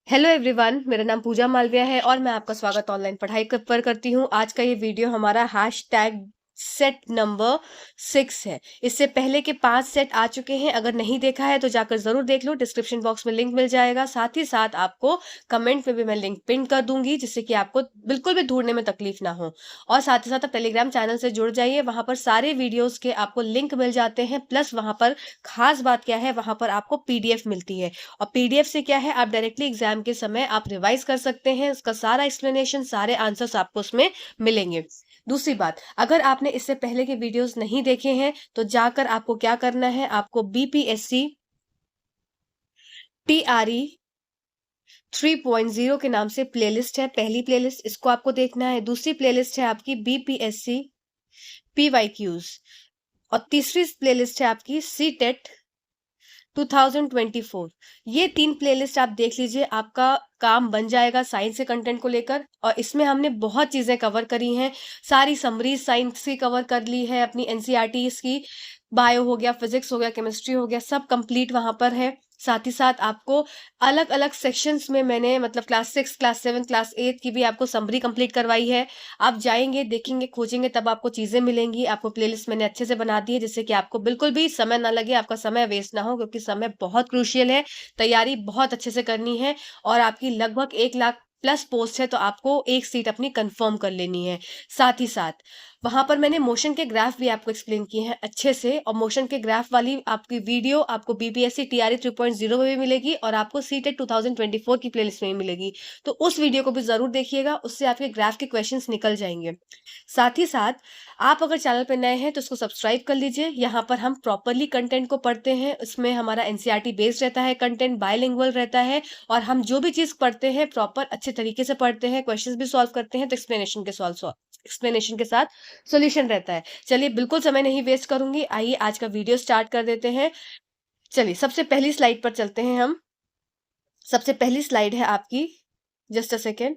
Hello everyone, मेरा नाम पूजा मालविया है और मैं आपका स्वागत ऑनलाइन पढ़ाई पर करती हूँ। आज का ये वीडियो हमारा हैशटैग सेट नंबर 6 है। इससे पहले के 5 सेट आ चुके हैं। अगर नहीं देखा है तो जाकर जरूर देख लो, डिस्क्रिप्शन बॉक्स में लिंक मिल जाएगा। साथ ही साथ आपको कमेंट में भी मैं लिंक पिन कर दूंगी, जिससे कि आपको बिल्कुल भी ढूंढने में तकलीफ ना हो। और साथ ही साथ आप टेलीग्राम चैनल से जुड़ जाइए, वहां पर सारे वीडियोस के आपको लिंक मिल जाते हैं। प्लस वहां पर खास बात क्या है, वहां पर आपको पीडीएफ मिलती है। और पीडीएफ से क्या है, आप डायरेक्टली एग्जाम के समय आप रिवाइज कर सकते हैं। उसका सारा एक्सप्लेनेशन, सारे आंसर्स आपको उसमें मिलेंगे। दूसरी बात, अगर आपने इससे पहले के वीडियोस नहीं देखे हैं तो जाकर आपको क्या करना है, आपको बीपीएससी टीआरई 3.0 के नाम से प्लेलिस्ट है। पहली प्लेलिस्ट, इसको आपको देखना है। दूसरी प्लेलिस्ट है आपकी बीपीएससी पीवाईक्यूज, और तीसरी प्लेलिस्ट है आपकी सी टेट 2024। ये 3 प्लेलिस्ट आप देख लीजिए, आपका काम बन जाएगा साइंस के कंटेंट को लेकर। और इसमें हमने बहुत चीजें कवर करी हैं। सारी समरीज साइंस की कवर कर ली है, अपनी एनसीईआरटीज की। बायो हो गया, फिजिक्स हो गया, केमिस्ट्री हो गया, सब कंप्लीट वहां पर है। साथ ही साथ आपको अलग अलग सेक्शंस में मैंने मतलब क्लास 6, क्लास 7, क्लास 8 की भी आपको समरी कंप्लीट करवाई है। आप जाएंगे, देखेंगे, खोजेंगे, तब आपको चीजें मिलेंगी। आपको प्लेलिस्ट मैंने अच्छे से बना दी है, जिससे कि आपको बिल्कुल भी समय ना लगे, आपका समय वेस्ट ना हो, क्योंकि समय बहुत क्रूशियल है। तैयारी बहुत अच्छे से करनी है। और आपकी लगभग 1 लाख प्लस पोस्ट है, तो आपको एक सीट अपनी कंफर्म कर लेनी है। साथ ही साथ वहां पर मैंने मोशन के ग्राफ भी आपको एक्सप्लेन किए हैं अच्छे से। और मोशन के ग्राफ वाली आपकी वीडियो आपको बीपीएससी टीआरई 3.0 में भी मिलेगी, और आपको सीटेट 2024 की प्लेलिस्ट में भी मिलेगी। तो उस वीडियो को भी जरूर देखिएगा, उससे आपके ग्राफ के क्वेश्चंस निकल जाएंगे। साथ ही साथ आप अगर चैनल पर नए हैं तो उसको सब्सक्राइब कर लीजिए। यहाँ पर हम प्रॉपरली कंटेंट को पढ़ते हैं। इसमें हमारा एनसीईआरटी बेस्ड रहता है, कंटेंट बायलिंगुअल रहता है। और हम जो भी चीज पढ़ते हैं प्रॉपर अच्छे तरीके से पढ़ते हैं, क्वेश्चंस भी सॉल्व करते हैं, तो एक्सप्लेनेशन के साथ सॉल्यूशन रहता है। चलिए, बिल्कुल समय नहीं वेस्ट करूंगी, आइए आज का वीडियो स्टार्ट कर देते हैं। चलिए, सबसे पहली स्लाइड पर चलते हैं हम। सबसे पहली स्लाइड है आपकी, जस्ट अ सेकेंड।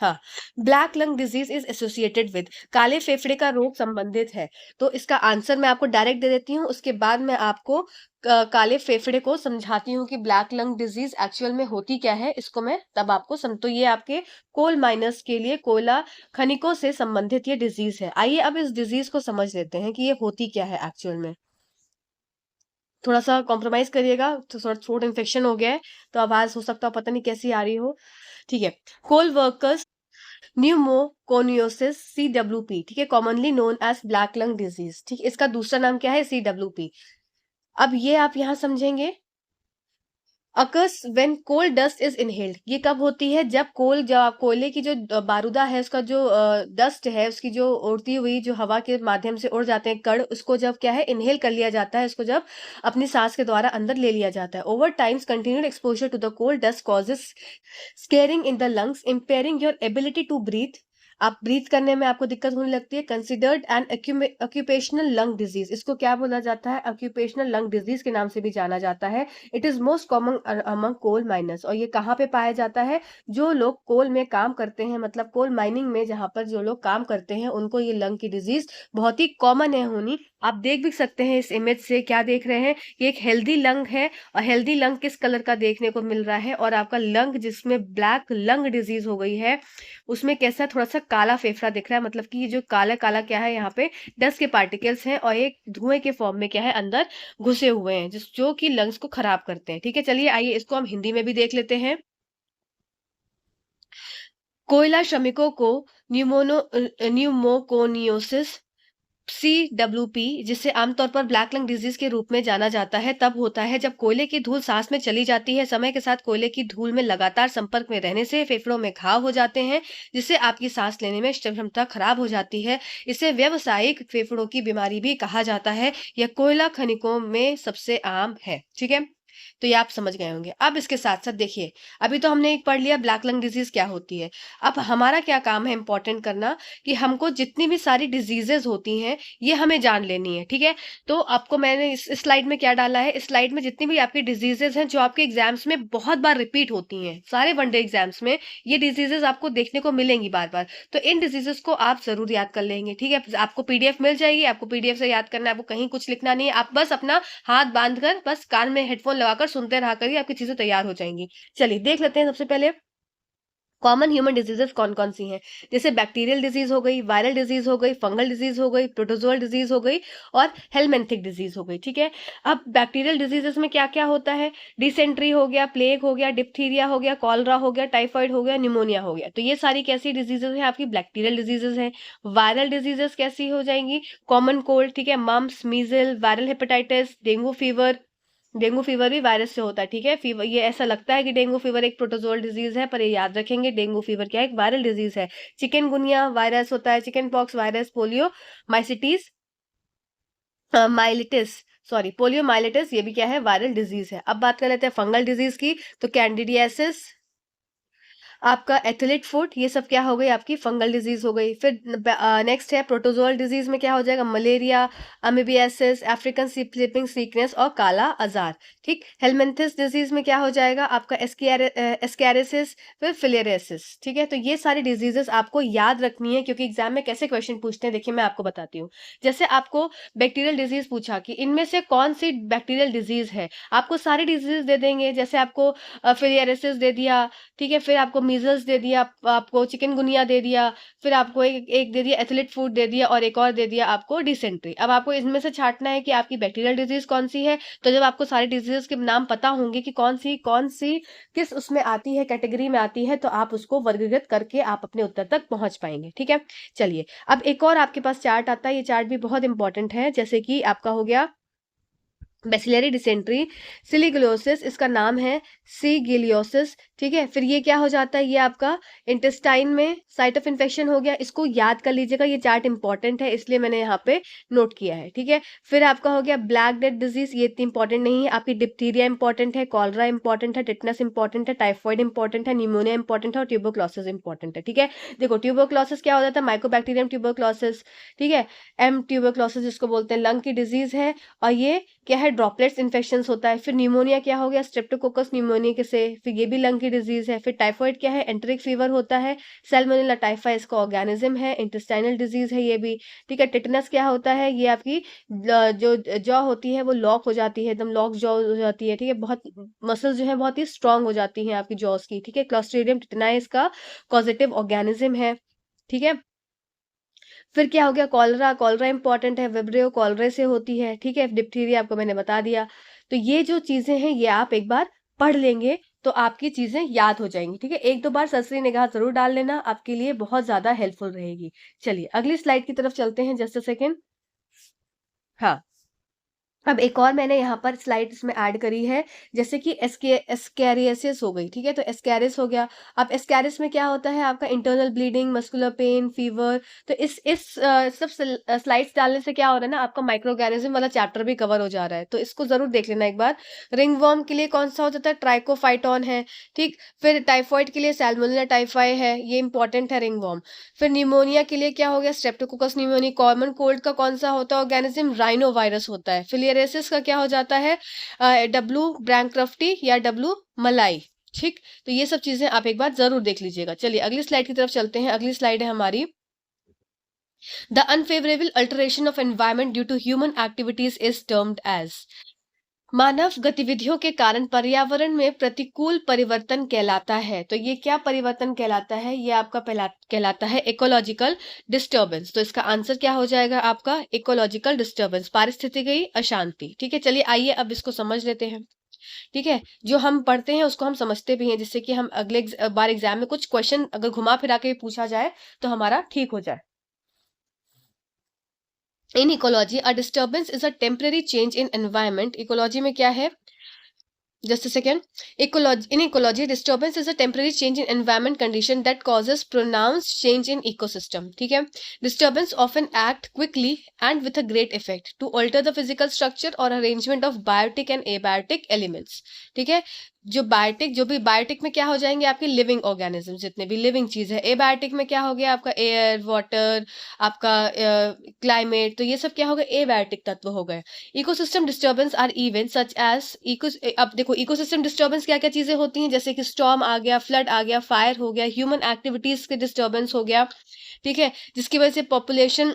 हाँ, black lung disease is associated with, काले फेफड़े का रोग संबंधित है। तो इसका आंसर मैं आपको डायरेक्ट दे देती हूँ, उसके बाद मैं आपको काले फेफड़े को समझाती हूँ कि ब्लैक लंग डिजीज एक्चुअल में होती क्या है। इसको मैं तब आपको तो ये आपके कोल माइनर्स के लिए, कोयला खनिकों से संबंधित ये डिजीज है। आइए अब इस डिजीज को समझ लेते हैं कि ये होती क्या है एक्चुअल में। थोड़ा सा कॉम्प्रोमाइज करिएगा, तो थोड़ा थ्रोट इन्फेक्शन हो गया है, तो आवाज हो सकता है पता नहीं कैसी आ रही हो। ठीक है। कोल वर्कर्स न्यूमोकोनियोसिस CWP, ठीक है, commonly known as black lung disease. ठीक है, इसका दूसरा नाम क्या है, CWP। अब ये आप यहां समझेंगे, occurs when coal dust is inhaled. ये कब होती है, जब आप कोयले की जो बारूदा है, उसका जो डस्ट है, उसकी जो उड़ती हुई जो हवा के माध्यम से उड़ जाते हैं कण, उसको जब क्या है इनहेल कर लिया जाता है, उसको जब अपनी सांस के द्वारा अंदर ले लिया जाता है। Over times continued exposure to the coal dust causes scarring in the lungs, impairing your ability to breathe. आप ब्रीथ करने में आपको दिक्कत होने लगती है। Considered an occupational lung disease, इसको क्या बोला जाता है, ऑक्यूपेशनल लंग डिजीज के नाम से भी जाना जाता है। It is most common among coal miners, और ये कहाँ पे पाया जाता है, जो लोग कोल में काम करते हैं, मतलब कोल माइनिंग में जहां पर जो लोग काम करते हैं, उनको ये लंग की डिजीज बहुत ही कॉमन है होनी। आप देख भी सकते हैं इस इमेज से, क्या देख रहे हैं, ये एक हेल्दी लंग है। और हेल्दी लंग किस कलर का देखने को मिल रहा है, और आपका लंग जिसमें ब्लैक लंग डिजीज हो गई है, उसमें कैसा थोड़ा सा काला फेफड़ा दिख रहा है। मतलब कि ये जो काला काला क्या है, यहाँ पे डस्ट के पार्टिकल्स हैं, और एक धुएं के फॉर्म में क्या है अंदर घुसे हुए हैं, जो कि लंग्स को खराब करते हैं। ठीक है, चलिए आइए इसको हम हिंदी में भी देख लेते हैं। कोयला श्रमिकों को न्यूमोकोनियोसिस CWP, जिसे आमतौर पर ब्लैक लंग डिजीज के रूप में जाना जाता है, तब होता है जब कोयले की धूल सांस में चली जाती है। समय के साथ कोयले की धूल में लगातार संपर्क में रहने से फेफड़ों में घाव हो जाते हैं, जिससे आपकी सांस लेने में क्षमता खराब हो जाती है। इसे व्यावसायिक फेफड़ों की बीमारी भी कहा जाता है। यह कोयला खनिकों में सबसे आम है। ठीक है, तो ये आप समझ गए होंगे। अब इसके साथ साथ देखिए, अभी तो हमने एक पढ़ लिया ब्लैक लंग डिजीज क्या होती है। अब हमारा क्या काम है इंपॉर्टेंट करना, कि हमको जितनी भी सारी डिजीजेज होती हैं ये हमें जान लेनी है। ठीक है, तो आपको मैंने इस स्लाइड में क्या डाला है, इस स्लाइड में जितनी भी आपकी डिजीजेज हैं जो आपके एग्जाम्स में बहुत बार रिपीट होती हैं, सारे वनडे एग्जाम्स में ये डिजीजेज आपको देखने को मिलेंगी बार बार, तो इन डिजीजेस को आप जरूर याद कर लेंगे। ठीक है, आपको पीडीएफ मिल जाएगी, आपको पीडीएफ से याद करना है, आपको कहीं कुछ लिखना नहीं है। आप बस अपना हाथ बांध कर, बस कान में हेडफोन लगाकर सुनते रहा करिए, आपकी चीजें तैयार हो जाएंगी। चलिए देख लेते हैं सबसे पहले कॉमन ह्यूमन डिजीजेस कौन कौन सी हैं। जैसे बैक्टीरियल डिजीज हो गई, वायरल डिजीज हो गई, फंगल डिजीज हो गई, प्रोटोजोअल डिजीज हो गई और हेलमेंथिक डिजीज हो गई। ठीक है, अब बैक्टीरियल डिजीजेस में क्या क्या होता है, डिसेंट्री हो गया, प्लेग हो गया, डिप्थीरिया हो गया, कॉलरा हो गया, टाइफाइड हो गया, निमोनिया हो गया। तो ये सारी कैसी डिजीजेस हैं, आपकी बैक्टीरियल डिजीजेस हैं। वायरल डिजीजेस कैसी हो जाएंगी, कॉमन कोल्ड, ठीक है, mumps, measles, viral hepatitis, dengue fever. Dengue fever भी वायरस से होता है। ठीक है, फीवर ये ऐसा लगता है कि डेंगू फीवर एक प्रोटोजोअल डिजीज है, पर ये याद रखेंगे डेंगू फीवर क्या है, एक वायरल डिजीज है। चिकनगुनिया वायरस होता है, chicken pox virus, polio mycetes myelitis, sorry polio myelitis, ये भी क्या है, वायरल डिजीज है। अब बात कर लेते हैं फंगल डिजीज की, तो कैंडिडियासिस, आपका एथलीट फुट, ये सब क्या हो गई, आपकी फंगल डिजीज हो गई। फिर नेक्स्ट है प्रोटोजोअल डिजीज में क्या हो जाएगा, malaria, amoebiasis, African sleeping sickness और काला आजार। ठीक, हेलमेंथिस डिजीज में क्या हो जाएगा, आपका एस्कैरिसिस, फिर फिलेरियासिस। ठीक है, तो ये सारी डिजीजेस आपको याद रखनी है, क्योंकि एग्जाम में कैसे क्वेश्चन पूछते हैं, देखिए मैं आपको बताती हूँ। जैसे आपको बैक्टीरियल डिजीज पूछा कि इनमें से कौन सी बैक्टीरियल डिजीज है, आपको सारी डिजीज दे देंगे। जैसे आपको फिलियरिसिस दे दिया, ठीक है, फिर आपको मीजल्स दे दिया, आपको चिकनगुनिया दे दिया, फिर आपको एक दे दिया एथलीट फूड दे दिया, और एक और दे दिया आपको डिसेंट्री। अब आपको इनमें से छांटना है कि आपकी बैक्टीरियल डिजीज कौन सी है। तो जब आपको सारी डिजीज के नाम पता होंगे कि कौन सी किस उसमें आती है, कैटेगरी में आती है, तो आप उसको वर्गीकृत करके आप अपने उत्तर तक पहुंच पाएंगे। ठीक है, चलिए अब एक और आपके पास चार्ट आता है, ये चार्ट भी बहुत इंपॉर्टेंट है। जैसे कि आपका हो गया बेसिलरी डिसेंट्री, सिलिग्लोसिस, इसका नाम है सीगिलियोसिस। ठीक है, फिर ये क्या हो जाता है, ये आपका इंटेस्टाइन में साइट ऑफ इन्फेक्शन हो गया। इसको याद कर लीजिएगा, ये चार्ट इंपॉर्टेंट है इसलिए मैंने यहाँ पे नोट किया है। ठीक है, फिर आपका हो गया ब्लैक डेथ डिजीज, ये इतनी इंपॉर्टेंट नहीं है। आपकी डिप्थीरिया इंपॉर्टेंट है, कॉलरा इंपॉर्टेंट है, टिटनस इंपॉर्टेंट है, टाइफॉइड इंपॉर्टेंट है, निमोनिया इंपॉर्टेंट है और ट्यूबरक्लोसिस इंपॉर्टेंट है। ठीक है, देखो ट्यूबरक्लोसिस क्या हो जाता है, माइकोबैक्टीरियम ट्यूबरक्लोसिस। ठीक है, एम ट्यूबरक्लोसिस जिसको बोलते हैं, लंग की डिजीज है, और ये क्या है, ड्रॉपलेट्स इन्फेक्शन होता है। फिर निमोनिया क्या हो गया, स्ट्रेप्टोकोकस निमोनिया से, फिर ये भी लंग की डिजीज है। फिर टाइफाइड क्या है, एंटरिक फीवर होता है। सैल्मोनेला टाइफाई इसका ऑर्गेनिज्म है, इंटेस्टाइनल डिजीज है ये भी। ठीक है, टिटनस क्या होता है, ये आपकी जो जॉ होती है वो लॉक हो जाती है, एकदम लॉक जॉ हो जाती है। ठीक है, बहुत मसल्स जो है बहुत ही स्ट्रांग हो जाती हैं आपकी जॉस की। ठीक है, क्लॉस्ट्रीडियम टिटनाई इसका कॉजेटिव ऑर्गेनिज्म है। ठीक है, फिर क्या हो गया, कॉलरा, कॉलरा इंपॉर्टेंट है, विब्रियो कॉलरे से होती है। ठीक है, डिप्थीरिया आपको मैंने बता दिया। तो ये जो चीजें हैं ये आप एक बार पढ़ लेंगे तो आपकी चीजें याद हो जाएंगी। ठीक है, एक दो बार सरसरी निगाह जरूर डाल लेना, आपके लिए बहुत ज्यादा हेल्पफुल रहेगी। चलिए अगली स्लाइड की तरफ चलते हैं, जस्ट अ सेकेंड। हाँ, अब एक और मैंने यहाँ पर स्लाइड इसमें ऐड करी है, जैसे कि एस्कैरियसिस हो गई। ठीक है, तो एस्कैरिस हो गया। अब एस्कैरिस में क्या होता है, आपका internal bleeding, muscular pain, fever. तो इस सब स्लाइड्स डालने से क्या हो रहा है ना, आपका माइक्रोऑर्गेनिज्म वाला चैप्टर भी कवर हो जा रहा है, तो इसको जरूर देख लेना एक बार। रिंगवर्म के लिए कौन सा हो जाता है, ट्राइकोफाइटॉन है। ठीक, फिर टाइफॉइड के लिए सैल्मोनेला टाइफाई है, ये इंपॉर्टेंट है रिंगवर्म। फिर निमोनिया के लिए क्या हो गया, स्ट्रेप्टोकोकस निमोनिया। कॉमन कोल्ड का कौन सा होता है ऑर्गेनिज्म, राइनो वायरस होता है। फिलियरेसिस का क्या हो जाता है, डब्लू ब्रैंक्रफ्टी या डब्लू मलाई। ठीक, तो ये सब चीजें आप एक बार जरूर देख लीजिएगा। चलिए अगली स्लाइड की तरफ चलते हैं। अगली स्लाइड है हमारी, the unfavourable alteration of environment due to human activities is termed as, मानव गतिविधियों के कारण पर्यावरण में प्रतिकूल परिवर्तन कहलाता है। तो ये क्या परिवर्तन कहलाता है, ये आपका कहलाता है इकोलॉजिकल डिस्टर्बेंस। तो इसका आंसर क्या हो जाएगा आपका, इकोलॉजिकल डिस्टर्बेंस, पारिस्थितिकी अशांति। ठीक है, चलिए आइए अब इसको समझ लेते हैं। ठीक है, जो हम पढ़ते हैं उसको हम समझते भी हैं, जिससे कि हम अगले बार एग्जाम में कुछ क्वेश्चन अगर घुमा फिरा के पूछा जाए तो हमारा ठीक हो जाए। In ecology a disturbance is a temporary change in environment. Ecology में क्या है, just a second. In ecology, disturbance is a temporary change in environment condition that causes pronounced change in ecosystem. ठीक है, disturbance often act quickly and with a great effect to alter the physical structure or arrangement of biotic and abiotic elements. ठीक है, जो भी biotic में क्या हो जाएंगे, आपके लिविंग ऑर्गेनिज्म, जितने भी लिविंग चीज है। एबायोटिक में क्या हो गया, आपका एयर, वाटर, आपका क्लाइमेट, तो ये सब क्या हो गया, एबायोटिक तत्व हो गए। Ecosystem disturbance are event such as अब देखो इकोसिस्टम डिस्टर्बेंस क्या क्या चीजें होती हैं, जैसे कि स्टॉर्म आ गया, फ्लड आ गया, फायर हो गया, ह्यूमन एक्टिविटीज के डिस्टर्बेंस हो गया। ठीक है, जिसकी वजह से population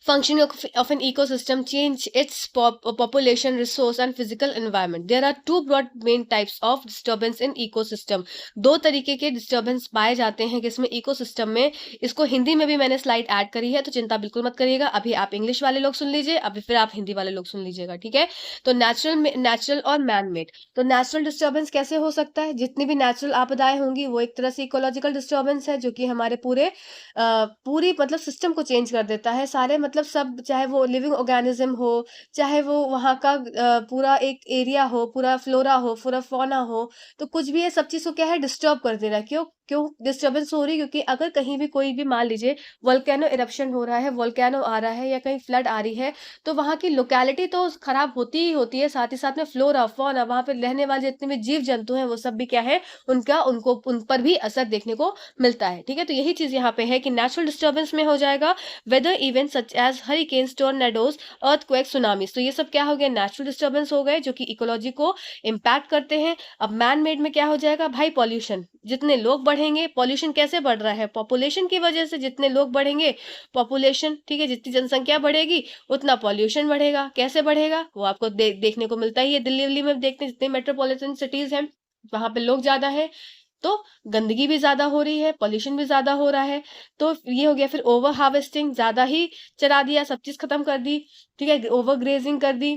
Functioning of an ecosystem change its population, resource and physical environment. There are two broad main types of disturbance in ecosystem. दो तरीके के disturbance पाए जाते हैं किसमें, ecosystem में. इसको हिंदी में भी मैंने स्लाइड ऐड करी है, तो चिंता बिल्कुल मत करिएगा. अभी आप इंग्लिश वाले लोग सुन लीजिए, अभी फिर आप हिंदी वाले लोग सुन लीजिएगा, ठीक है. तो नेचुरल और मैन मेड. तो नेचुरल डिस्टर्बेंस कैसे हो सकता है, जितनी भी नेचुरल आपदाएं होंगी वो एक तरह से इकोलॉजिकल डिस्टर्बेंस है, जो कि हमारे पूरी मतलब सिस्टम को चेंज कर देता है. सारे मतलब सब, चाहे वो लिविंग ऑर्गेनिज्म हो, चाहे वो वहाँ का पूरा एक एरिया हो, पूरा फ्लोरा हो, पूरा फौना हो, तो कुछ भी है, सब चीज़ को क्या है, डिस्टर्ब कर दे रहा है. क्यों क्यों डिस्टर्बेंस हो रही है? क्योंकि अगर कहीं भी कोई भी मान लीजिए वोल्केनो इरप्शन हो रहा है, वोल्केनो आ रहा है या कहीं फ्लड आ रही है, तो वहाँ की लोकेलिटी तो खराब होती ही होती है, साथ ही साथ में फ्लोरा, फौना, वहाँ पे रहने वाले जितने भी जीव जंतु हैं वो सब भी क्या है, उन पर भी असर देखने को मिलता है, ठीक है. तो यही चीज यहाँ पे है कि नेचुरल डिस्टर्बेंस में हो जाएगा weather event such as hurricanes, tornadoes, earthquake, tsunami. तो ये सब क्या हो गया, नेचुरल डिस्टर्बेंस हो गए जो कि इकोलॉजी को इम्पैक्ट करते हैं. अब मैन मेड में क्या हो जाएगा भाई, पॉल्यूशन. जितने लोग बढ़ेंगे, पॉल्यूशन कैसे बढ़ रहा है, पॉपुलेशन की वजह से. जितने लोग बढ़ेंगे, पॉपुलेशन, ठीक है, जितनी जनसंख्या बढ़ेगी उतना पॉल्यूशन बढ़ेगा. कैसे बढ़ेगा वो आपको देखने को मिलता ही है. दिल्ली उल्ली में देखते हैं, जितने मेट्रोपॉलिटन सिटीज हैं वहां पे लोग ज्यादा है, तो गंदगी भी ज्यादा हो रही है, पॉल्यूशन भी ज्यादा हो रहा है. तो ये हो गया. फिर ओवर हार्वेस्टिंग, ज्यादा ही चरा दिया, सब चीज खत्म कर दी, ठीक है, ओवर ग्रेजिंग कर दी.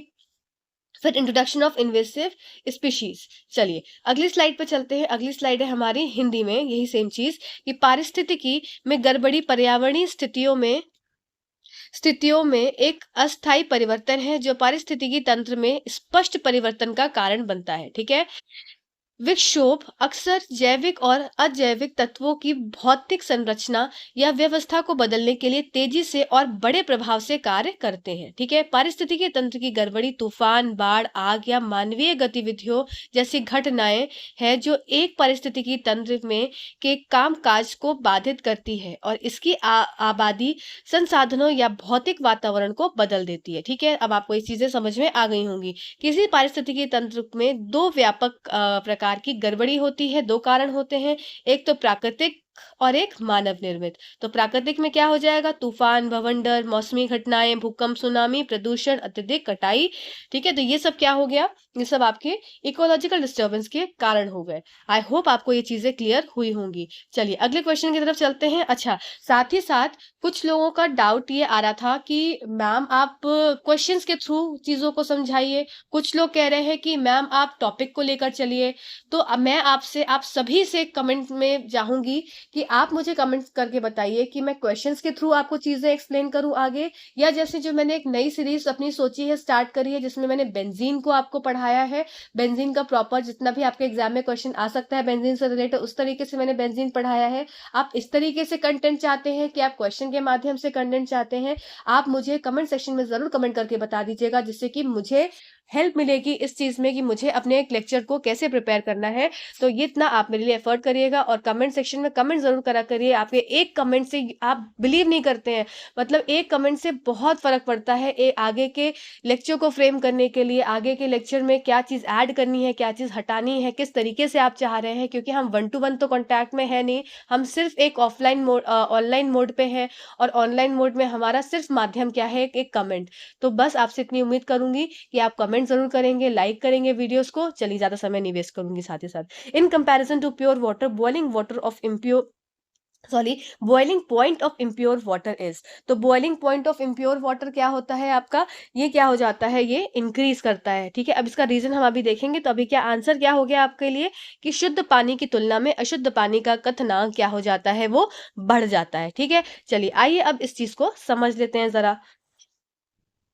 फिर इंट्रोडक्शन ऑफ इन्वेसिव स्पीशीज. चलिए अगली स्लाइड पे चलते हैं. अगली स्लाइड है हमारी हिंदी में यही सेम चीज, कि पारिस्थितिकी में गड़बड़ी पर्यावरणीय स्थितियों में एक अस्थायी परिवर्तन है जो पारिस्थितिकी तंत्र में स्पष्ट परिवर्तन का कारण बनता है, ठीक है. विक्षोभ अक्सर जैविक और अजैविक तत्वों की भौतिक संरचना या व्यवस्था को बदलने के लिए तेजी से और बड़े प्रभाव से कार्य करते हैं, ठीक है. पारिस्थितिकी तंत्र की गड़बड़ी तूफान, बाढ़, आग या मानवीय गतिविधियों जैसी घटनाएं हैं जो एक पारिस्थितिकी तंत्र में के कामकाज को बाधित करती है और इसकी आबादी, संसाधनों या भौतिक वातावरण को बदल देती है, ठीक है. अब आपको ये चीजें समझ में आ गई होंगी. किसी पारिस्थितिकी तंत्र में दो व्यापक प्रकार की गड़बड़ी होती है. दो कारण होते हैं, एक तो प्राकृतिक और एक मानव निर्मित. तो प्राकृतिक में क्या हो जाएगा, तूफान, भवंडर, मौसमी घटनाएं, भूकंप, सुनामी, प्रदूषण, अत्यधिक कटाई, ठीक है. तो ये सब क्या हो गया, ये सब आपके इकोलॉजिकल डिस्टर्बेंस के कारण हो गए. आई होप आपको ये चीजें क्लियर हुई होंगी. चलिए अगले क्वेश्चन की तरफ चलते हैं. अच्छा, साथ ही साथ कुछ लोगों का डाउट ये आ रहा था कि मैम आप क्वेश्चंस के थ्रू चीजों को समझाइए. कुछ लोग कह रहे हैं कि मैम आप टॉपिक को लेकर चलिए. तो अब मैं आपसे, आप सभी से कमेंट में चाहूंगी कि आप मुझे कमेंट करके बताइए कि मैं क्वेश्चंस के थ्रू आपको चीजें एक्सप्लेन करूं आगे, या जैसे जो मैंने एक नई सीरीज अपनी सोची है, स्टार्ट करी है, जिसमें मैंने बेंजीन को आपको पढ़ाया है. बेंजीन का प्रॉपर जितना भी आपके एग्जाम में क्वेश्चन आ सकता है बेंजीन से रिलेटेड, उस तरीके से मैंने बेंजीन पढ़ाया है. आप इस तरीके से कंटेंट चाहते हैं कि आप क्वेश्चन के माध्यम से कंटेंट चाहते हैं, आप मुझे कमेंट सेक्शन में जरूर कमेंट करके बता दीजिएगा, जिससे कि मुझे हेल्प मिलेगी इस चीज में कि मुझे अपने एक लेक्चर को कैसे प्रिपेयर करना है. तो ये इतना आप मेरे लिए एफर्ट करिएगा और कमेंट सेक्शन में कमेंट जरूर करा करिए. आपके एक कमेंट से, आप बिलीव नहीं करते हैं, मतलब एक कमेंट से बहुत फर्क पड़ता है आगे के लेक्चर को फ्रेम करने के लिए. आगे के लेक्चर में क्या चीज ऐड करनी है, क्या चीज हटानी है, किस तरीके से आप चाह रहे हैं, क्योंकि हम 1-to-1 तो कॉन्टैक्ट में है नहीं, हम सिर्फ एक ऑनलाइन मोड पे है, और ऑनलाइन मोड में हमारा सिर्फ माध्यम क्या है, एक कमेंट. तो बस आपसे इतनी उम्मीद करूंगी कि आप कमेंट जरूर करेंगे, लाइक करेंगे वीडियोस को. चलिए ज्यादा समय नहीं वेस्ट करूंगी. साथ ही साथ, in comparison to pure water, boiling point of impure water is. तो boiling point of impure water क्या होता है आपका, ये क्या हो जाता है, ये इंक्रीज करता है, ठीक है. अब इसका रीजन हम अभी देखेंगे. तो अभी क्या आंसर क्या हो गया आपके लिए, कि शुद्ध पानी की तुलना में अशुद्ध पानी का कथनांक क्या हो जाता है, वो बढ़ जाता है, ठीक है. चलिए आइए अब इस चीज को समझ लेते हैं जरा,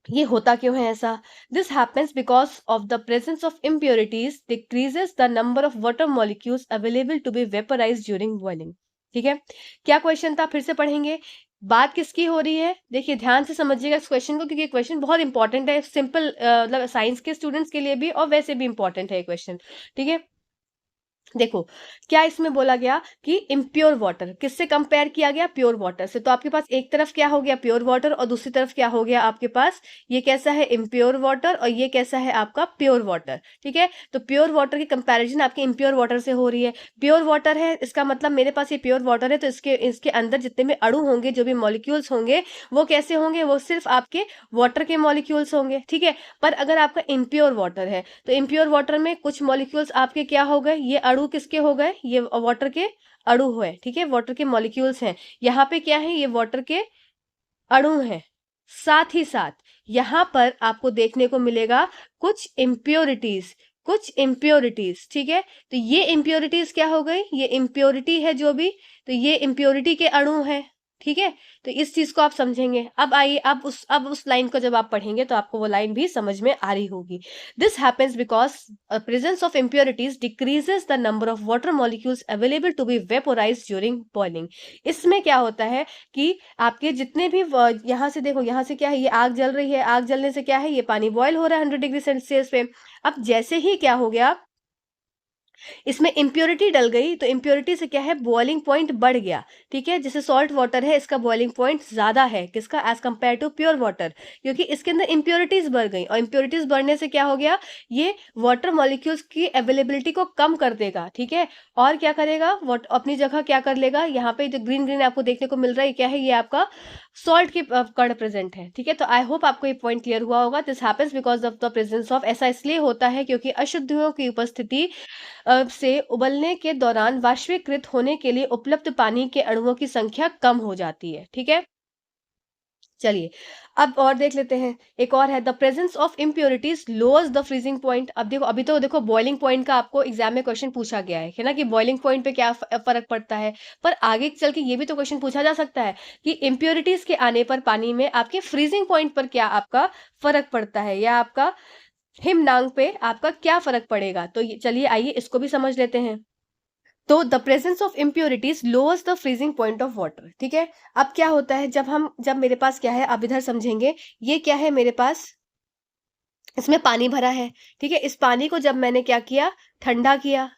ये होता क्यों है ऐसा. This happens because of the presence of impurities decreases the number of water molecules available to be vaporise during boiling, ठीक है. क्या क्वेश्चन था, फिर से पढ़ेंगे. बात किसकी हो रही है, देखिए ध्यान से समझिएगा इस क्वेश्चन को, क्योंकि क्वेश्चन बहुत इंपॉर्टेंट है. सिंपल मतलब साइंस के स्टूडेंट्स के लिए भी और वैसे भी इंपॉर्टेंट है क्वेश्चन, ठीक है. देखो क्या इसमें बोला गया कि इम्प्योर वाटर किससे कंपेयर किया गया, प्योर वाटर से। तो आपके पास एक तरफ क्या हो गया, प्योर वाटर, और दूसरी तरफ क्या हो गया आपके पास, ये कैसा है, इम्प्योर वाटर, और ये कैसा है आपका प्योर वाटर। ठीक है, तो प्योर वाटर की कंपैरिजन आपके इम्प्योर वाटर से हो रही है। प्योर वाटर है, इसका मतलब मेरे पास ये प्योर वाटर है, तो इसके इसके अंदर जितने भी अणु होंगे, जो भी मॉलिक्यूल्स होंगे, वो कैसे होंगे, वो सिर्फ आपके वाटर के मॉलिक्यूल्स होंगे। ठीक है, पर अगर आपका इम्प्योर वाटर है, तो इम्प्योर वाटर में कुछ मॉलिक्यूल्स आपके क्या हो गए, ये अणु किसके हो गए, ये वाटर के अणु हुए। ठीक है, वाटर के मॉलिक्यूल्स हैं, यहाँ पे क्या है, ये वाटर के अणु हैं। साथ ही साथ यहाँ पर आपको देखने को मिलेगा कुछ इम्प्योरिटीज, कुछ इम्प्योरिटीज। ठीक है, तो ये इम्प्योरिटीज क्या हो गई, ये इम्प्योरिटी है जो भी, तो ये इम्प्योरिटी के अणु है। ठीक है, तो इस चीज को आप समझेंगे। अब आइए, अब उस लाइन को जब आप पढ़ेंगे तो आपको वो लाइन भी समझ में आ रही होगी। This happens because presence of impurities decreases the number of water molecules available to be vaporised during boiling. इसमें क्या होता है कि आपके जितने भी यहाँ से देखो, यहाँ से क्या है, ये आग जल रही है, आग जलने से क्या है, ये पानी बॉयल हो रहा है 100 डिग्री सेल्सियस पे। अब जैसे ही क्या हो गया, इसमें इम्प्योरिटी डल गई, तो इम्प्योरिटी से क्या है, बॉइलिंग पॉइंट बढ़ गया। ठीक है, जैसे सॉल्ट वाटर है, इसका बॉइलिंग पॉइंट ज्यादा है, किसका, as compare to pure water, क्योंकि इसके अंदर इम्प्योरिटीज बढ़ गई, और इम्प्योरिटीज बढ़ने से क्या हो गया, ये वाटर मॉलिक्यूल्स की अवेलेबिलिटी को कम कर देगा। ठीक है, और क्या करेगा, अपनी जगह क्या कर लेगा, यहाँ पे जो ग्रीन ग्रीन आपको देखने को मिल रहा है, क्या है, ये आपका सॉल्ट के कण प्रेजेंट है। ठीक है, तो आई होप आपको ये पॉइंट क्लियर हुआ होगा। This happens because of the presence of, ऐसा इसलिए होता है क्योंकि अशुद्धियों की उपस्थिति से उबलने के दौरान वाष्पीकृत होने के लिए उपलब्ध पानी के अणुओं की संख्या कम हो जाती है। ठीक है, चलिए अब और देख लेते हैं। एक और है, the presence of impurities lowers the freezing point. अब देखो, अभी तो देखो बॉइलिंग पॉइंट का आपको एग्जाम में क्वेश्चन पूछा गया है ना, कि बॉइलिंग पॉइंट पे क्या फर्क पड़ता है। पर आगे चल के ये भी तो क्वेश्चन पूछा जा सकता है कि इम्प्योरिटीज के आने पर पानी में आपके फ्रीजिंग पॉइंट पर क्या आपका फर्क पड़ता है, या आपका हिमनांग पे आपका क्या फर्क पड़ेगा। तो चलिए आइए इसको भी समझ लेते हैं। तो the presence of impurities lowers the freezing point of water. ठीक है, अब क्या होता है, जब मेरे पास क्या है, आप इधर समझेंगे, ये क्या है मेरे पास, इसमें पानी भरा है। ठीक है, इस पानी को जब मैंने क्या किया, ठंडा किया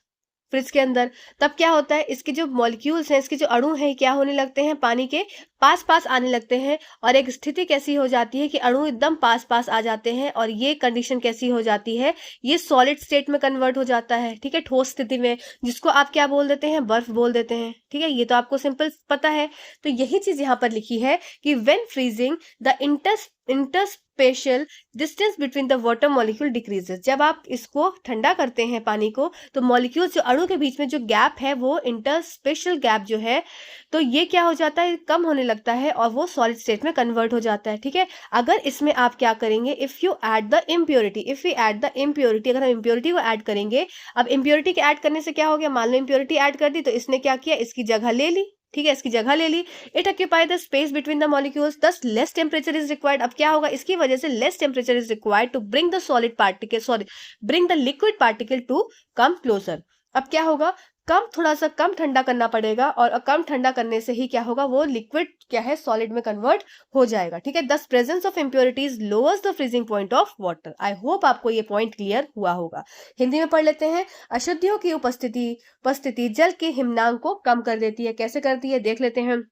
फ्रिज के अंदर, तब क्या होता है, इसके जो मॉलिक्यूल्स हैं, इसके जो अणु हैं, क्या होने लगते हैं, पानी के पास पास आने लगते हैं। और एक स्थिति कैसी हो जाती है कि अणु एकदम पास पास आ जाते हैं, और ये कंडीशन कैसी हो जाती है, ये सॉलिड स्टेट में कन्वर्ट हो जाता है। ठीक है, ठोस स्थिति में, जिसको आप क्या बोल देते हैं, बर्फ बोल देते हैं। ठीक है, ये तो आपको सिंपल पता है। तो यही चीज यहाँ पर लिखी है कि when freezing the interspatial distance between the water molecule decreases. जब आप इसको ठंडा करते हैं पानी को, तो मॉलिक्यूल्स जो अणु के बीच में जो गैप है, वो इंटरस्पेशियल गैप जो है, तो ये क्या हो जाता है, कम होने लगता है, और वो सॉलिड स्टेट में कन्वर्ट हो जाता है। ठीक है, अगर इसमें आप क्या करेंगे, if you add the impurity, if you add the impurity, अगर हम इम्प्योरिटी को ऐड करेंगे, अब इम्प्योरिटी के ऐड करने से क्या हो गया, मान लो इम्प्योरिटी ऐड कर दी, तो इसने क्या किया, इसकी जगह ले ली। ठीक है, इसकी जगह ले ली, it occupy the space between the molecules, thus less temperature is required. अब क्या होगा, इसकी वजह से less temperature is required to bring the solid particle, sorry, bring the liquid particle to come closer. अब क्या होगा, थोड़ा सा कम ठंडा करना पड़ेगा, और कम ठंडा करने से ही क्या होगा, वो लिक्विड क्या है, सॉलिड में कन्वर्ट हो जाएगा। ठीक है, दस presence of impurities lowers the freezing point of water. I hope आपको ये पॉइंट क्लियर हुआ होगा। हिंदी में पढ़ लेते हैं। अशुद्धियों की उपस्थिति जल के हिमनांग को कम कर देती है। कैसे करती है, देख लेते हैं।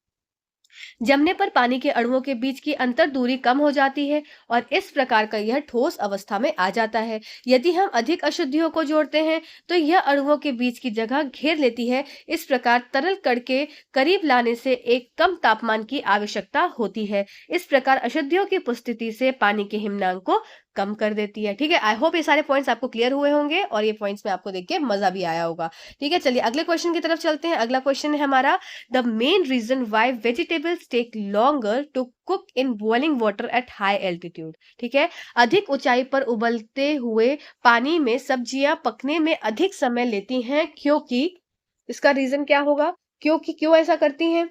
जमने पर पानी के अणुओं के बीच की अंतर दूरी कम हो जाती है, और इस प्रकार का यह ठोस अवस्था में आ जाता है। यदि हम अधिक अशुद्धियों को जोड़ते हैं, तो यह अणुओं के बीच की जगह घेर लेती है। इस प्रकार तरल कण के करीब लाने से एक कम तापमान की आवश्यकता होती है। इस प्रकार अशुद्धियों की उपस्थिति से पानी के हिमनांग को कम कर देती है। ठीक है, आई होप ये सारे पॉइंट्स आपको क्लियर हुए होंगे, और ये पॉइंट्स में आपको देख के मजा भी आया होगा। ठीक है, चलिए अगले क्वेश्चन की तरफ चलते हैं। अगला क्वेश्चन है हमारा, the main reason why vegetables take longer to cook in boiling water at high altitude. ठीक है, अधिक ऊंचाई पर उबलते हुए पानी में सब्जियां पकने में अधिक समय लेती हैं, क्योंकि इसका रीजन क्या होगा, क्यों ऐसा करती हैं,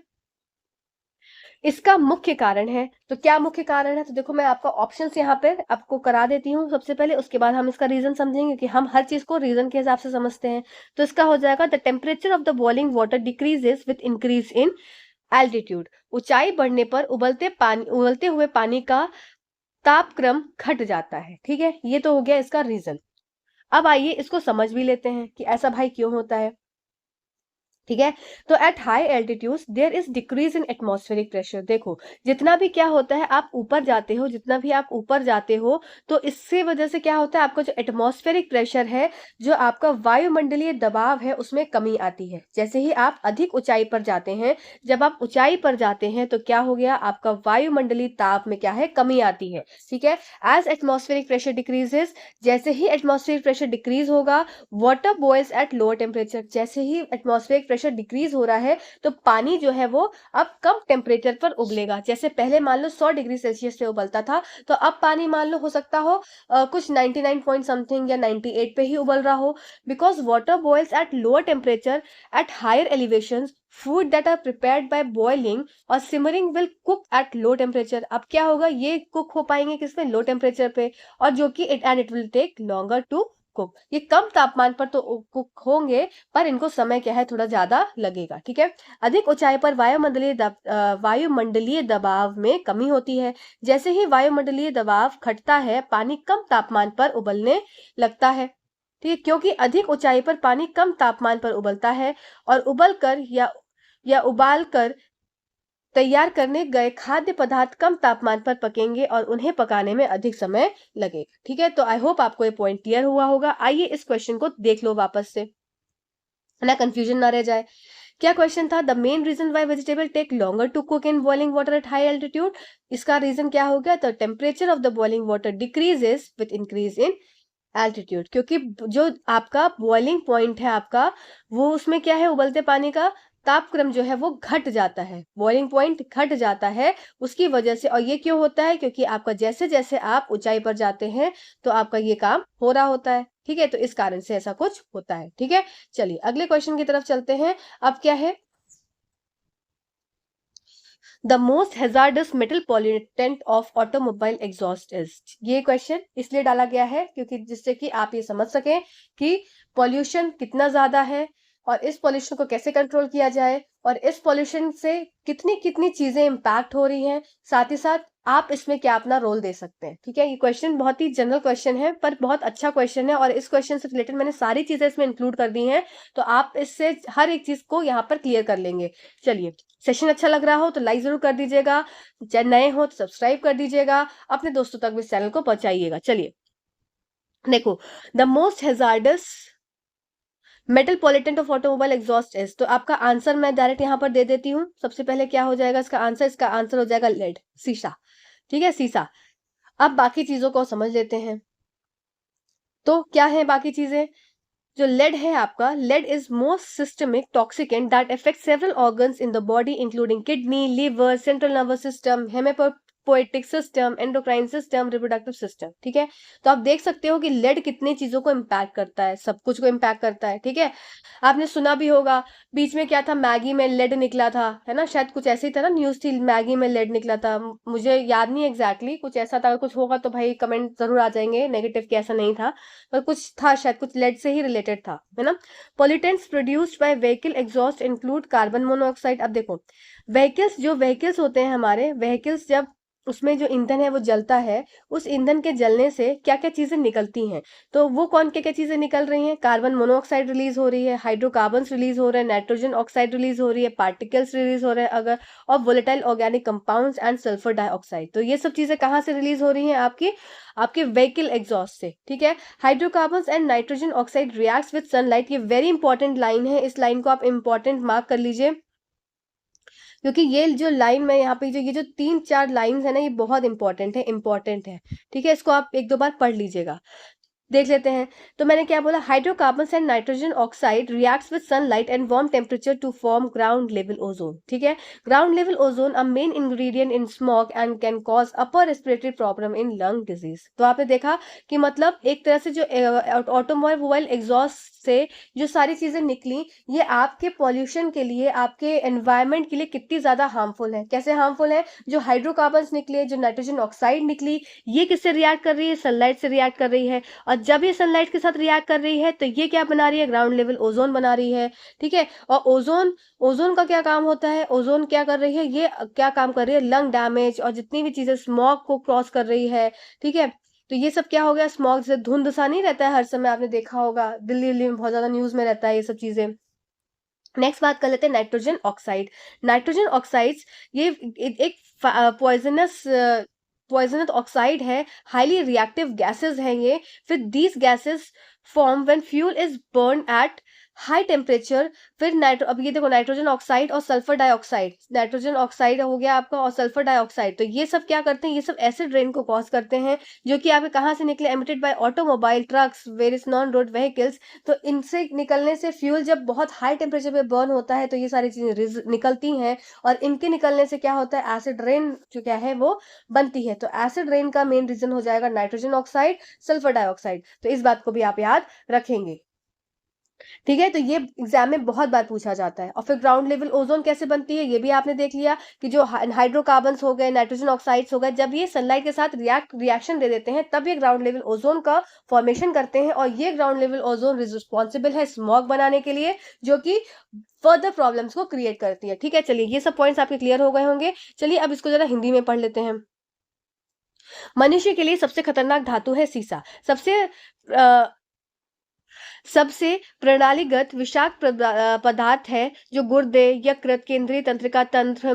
इसका मुख्य कारण है। तो क्या मुख्य कारण है, तो देखो मैं आपका ऑप्शंस यहाँ पे आपको करा देती हूँ सबसे पहले, उसके बाद हम इसका रीजन समझेंगे, कि हम हर चीज को रीजन के हिसाब से समझते हैं। तो इसका हो जाएगा, the temperature of the boiling water decreases with increase in altitude. ऊंचाई बढ़ने पर उबलते हुए पानी का तापक्रम घट जाता है। ठीक है, ये तो हो गया इसका रीजन। अब आइए इसको समझ भी लेते हैं कि ऐसा भाई क्यों होता है। ठीक है। तो at high altitudes there is decrease in atmospheric pressure. देखो, जितना भी क्या होता है, आप ऊपर जाते हो, जितना भी आप ऊपर जाते हो, तो इससे वजह से क्या होता है, आपका जो एटमॉस्फेरिक प्रेशर है, जो आपका वायुमंडलीय दबाव है, उसमें कमी आती है। जैसे ही आप अधिक ऊंचाई पर जाते हैं, जब आप ऊंचाई पर जाते हैं, तो क्या हो गया, आपका वायुमंडलीय ताप में क्या है, कमी आती है। ठीक है। एज एटमॉस्फेरिक प्रेशर डिक्रीजेस, जैसे ही एटमॉस्फेरिक प्रेशर डिक्रीज होगा, water boils at lower temperature. जैसे ही एटमॉस्फेरिक प्रेशर डिक्रीज हो रहा है, तो पानी जो है वो अब कम टेम्परेचर पर उबलेगा। जैसे पहले मान लो 100 डिग्री सेल्सियस से उबलता था, तो अब पानी मान लो हो सकता हो कुछ 99 पॉइंट समथिंग या 98 पे ही उबल रहा हो। Because water boils at lower temperature at higher elevation, food that are prepared by boiling और simmering will cook at low temperature. अब क्या होगा, ये कुक हो पाएंगे किसमें, लो टेम्परेचर पे, और जो कि it will take longer to cook. ये कम तापमान पर तो कुक होंगे, पर इनको समय क्या है, थोड़ा ज्यादा लगेगा। ठीक है। अधिक ऊंचाई पर वायुमंडलीय दबाव में कमी होती है। जैसे ही वायुमंडलीय दबाव घटता है, पानी कम तापमान पर उबलने लगता है। ठीक है, क्योंकि अधिक ऊंचाई पर पानी कम तापमान पर उबलता है, और उबल कर या उबाल कर तैयार करने गए खाद्य पदार्थ कम तापमान पर पकेंगे और उन्हें पकाने में अधिक समय लगेगा। ठीक है। तो आई होप आपको ये पॉइंट क्लियर हुआ होगा। आइए इस क्वेश्चन को देख लो वापस से, ना कंफ्यूजन ना रह जाए। क्या क्वेश्चन था, the main reason why vegetable take longer to cook in boiling water at high altitude. इसका रीजन क्या हो गया, the temperature of the boiling water decreases with increase in altitude. क्योंकि जो आपका बॉइलिंग पॉइंट है आपका, वो उसमें क्या है, उबलते पानी का तापक्रम जो है वो घट जाता है, बॉइलिंग पॉइंट घट जाता है उसकी वजह से। और ये क्यों होता है, क्योंकि आपका जैसे जैसे आप ऊंचाई पर जाते हैं, तो आपका ये काम हो रहा होता है। ठीक है। तो इस कारण से ऐसा कुछ होता है। ठीक है। चलिए अगले क्वेश्चन की तरफ चलते हैं। अब क्या है, the most hazards metal pollutant of automobile exhaust is. ये क्वेश्चन इसलिए डाला गया है क्योंकि जिससे कि आप ये समझ सकें कि पॉल्यूशन कितना ज्यादा है, और इस पॉल्यूशन को कैसे कंट्रोल किया जाए, और इस पॉल्यूशन से कितनी कितनी चीजें इम्पैक्ट हो रही हैं, साथ ही साथ आप इसमें क्या अपना रोल दे सकते हैं। ठीक है। ये क्वेश्चन बहुत ही जनरल क्वेश्चन है, पर बहुत अच्छा क्वेश्चन है, और इस क्वेश्चन से रिलेटेड मैंने सारी चीजें इसमें इंक्लूड कर दी हैं, तो आप इससे हर एक चीज को यहाँ पर क्लियर कर लेंगे। चलिए, सेशन अच्छा लग रहा हो तो लाइक जरूर कर दीजिएगा, चाहे नए हो तो सब्सक्राइब कर दीजिएगा, अपने दोस्तों तक भी इस चैनल को पहुंचाइएगा। चलिए देखो, the most hazards metal pollutant of automobile exhaust is. तो आपका आंसर मैं डायरेक्ट यहाँ पर दे देती हूँ। सबसे पहले क्या हो जाएगा इसका आंसर, इसका आंसर हो जाएगा लेड, शीशा। ठीक है, शीशा। अब बाकी चीजों को समझ लेते हैं। तो क्या है बाकी चीजें, जो लेड है आपका, lead is most systemic toxicant that affect several organs in the body including kidney, liver, central nervous system, haematopoietic system, endocrine system, reproductive system. ठीक है। तो आप देख सकते हो कि लेड कितनी चीजों को इम्पैक्ट करता है, सब कुछ को इम्पैक्ट करता है। ठीक है। आपने सुना भी होगा, बीच में क्या था, मैगी में लेड निकला था, है ना, शायद कुछ ऐसे ही था ना, न्यूज थी, मैगी में लेड निकला था। मुझे याद नहीं एग्जैक्टली, कुछ ऐसा था। कुछ होगा तो भाई कमेंट जरूर आ जाएंगे नेगेटिव कि ऐसा नहीं था, पर कुछ था, शायद कुछ लेड से ही रिलेटेड था, है ना। Pollutants produced by vehicle exhaust include carbon monoxide. अब देखो, व्हीकल्स होते हैं हमारे, व्हीकल्स जब उसमें जो ईंधन है वो जलता है, उस ईंधन के जलने से क्या क्या चीजें निकलती हैं, तो वो कौन क्या क्या चीजें निकल रही हैं, कार्बन मोनोऑक्साइड रिलीज हो रही है, हाइड्रोकार्बन रिलीज हो रहे हैं, नाइट्रोजन ऑक्साइड रिलीज हो रही है, पार्टिकल्स रिलीज हो रहे हैं अगर, और volatile organic compounds and sulphur dioxide. तो ये सब चीजें कहाँ से रिलीज हो रही हैं, आपकी आपके व्हीकल एग्जॉस्ट से। ठीक है। Hydrocarbons and nitrogen oxide reacts with sunlight. ये वेरी इंपॉर्टेंट लाइन है, इस लाइन को आप इंपॉर्टेंट मार्क कर लीजिए, क्योंकि ये जो लाइन में यहाँ पे जो ये जो 3-4 लाइंस है ना, ये बहुत इंपॉर्टेंट है, इंपॉर्टेंट है। ठीक है। इसको आप 1-2 बार पढ़ लीजिएगा। देख लेते हैं। तो मैंने क्या बोला, hydrocarbons and nitrogen oxide reacts with sunlight and warm temperature to form ground level ozone. ठीक है। Ground level ozone a main ingredient in smoke and can cause upper respiratory problem in lung disease. तो आपने देखा कि मतलब एक तरह से जो ऑटोमोबाइल एग्जॉस्ट से जो सारी चीजें निकली, ये आपके पॉल्यूशन के लिए, आपके एनवायरमेंट के लिए कितनी ज्यादा हार्मफुल है। कैसे हार्मफुल है, जो हाइड्रोकार्बन्स निकले, जो नाइट्रोजन ऑक्साइड निकली, ये किससे रिएक्ट कर रही है, सनलाइट से रिएक्ट कर रही है, और जब ये सनलाइट के साथ रिएक्ट कर रही है तो ये क्या बना रही है, ग्राउंड लेवल ओजोन बना रही है। ठीक है। और ओजोन ओजोन का क्या काम होता है, ओजोन क्या कर रही है, ये क्या काम कर रही है, लंग डैमेज और जितनी भी चीजें स्मॉग को क्रॉस कर रही है। ठीक है। तो ये सब क्या हो गया, स्मॉग से धुंध सा नहीं रहता है हर समय, आपने देखा होगा दिल्ली दिल्ली में बहुत ज्यादा न्यूज में रहता है ये सब चीजें। नेक्स्ट बात कर लेते हैं नाइट्रोजन ऑक्साइड। नाइट्रोजन ऑक्साइड्स ये एक पॉइजनस पॉइजनस ऑक्साइड है, हाईली रिएक्टिव गैसेस हैं ये। फिर these gases form when fuel is burn at high temperature. फिर नाइट्रो अब ये देखो, नाइट्रोजन ऑक्साइड और सल्फर डाइऑक्साइड, नाइट्रोजन ऑक्साइड हो गया आपका और सल्फर डाइऑक्साइड, तो ये सब क्या करते हैं, ये सब एसिड रेन को कॉज करते हैं, जो कि आपके कहाँ से निकले, emitted by automobile, trucks, various non road vehicles. तो इनसे निकलने से फ्यूल जब बहुत हाई टेम्परेचर पे बर्न होता है तो ये सारी चीजें निकलती हैं, और इनके निकलने से क्या होता है, एसिड रेन जो क्या है वो बनती है। तो एसिड रेन का मेन रीजन हो जाएगा नाइट्रोजन ऑक्साइड, सल्फर डाइऑक्साइड। तो इस बात को भी आप याद रखेंगे, ठीक है। तो ये एग्जाम में बहुत बार पूछा जाता है। और फिर ग्राउंड लेवल ओजोन कैसे बनती है, ये भी आपने देख लिया कि जो हाइड्रोकार्बन्स हो गए, नाइट्रोजन ऑक्साइड्स हो गए, जब ये सनलाइट के साथ रिएक्शन दे देते हैं तब ये ग्राउंड लेवल ओजोन का फॉर्मेशन करते हैं, और ये ग्राउंड लेवल ओजोन रिस्पॉन्सिबल है स्मॉग बनाने के लिए, जो कि फर्दर प्रॉब्लम्स को क्रिएट करती है, ठीक है। चलिए, ये सब पॉइंट्स आपके क्लियर हो गए होंगे। चलिए अब इसको जरा हिंदी में पढ़ लेते हैं। मनुष्य के लिए सबसे खतरनाक धातु है सीसा। सबसे प्रणालीगत विषाक्त पदार्थ है जो गुर्दे, यकृत, केंद्रीय तंत्रिका तंत्र,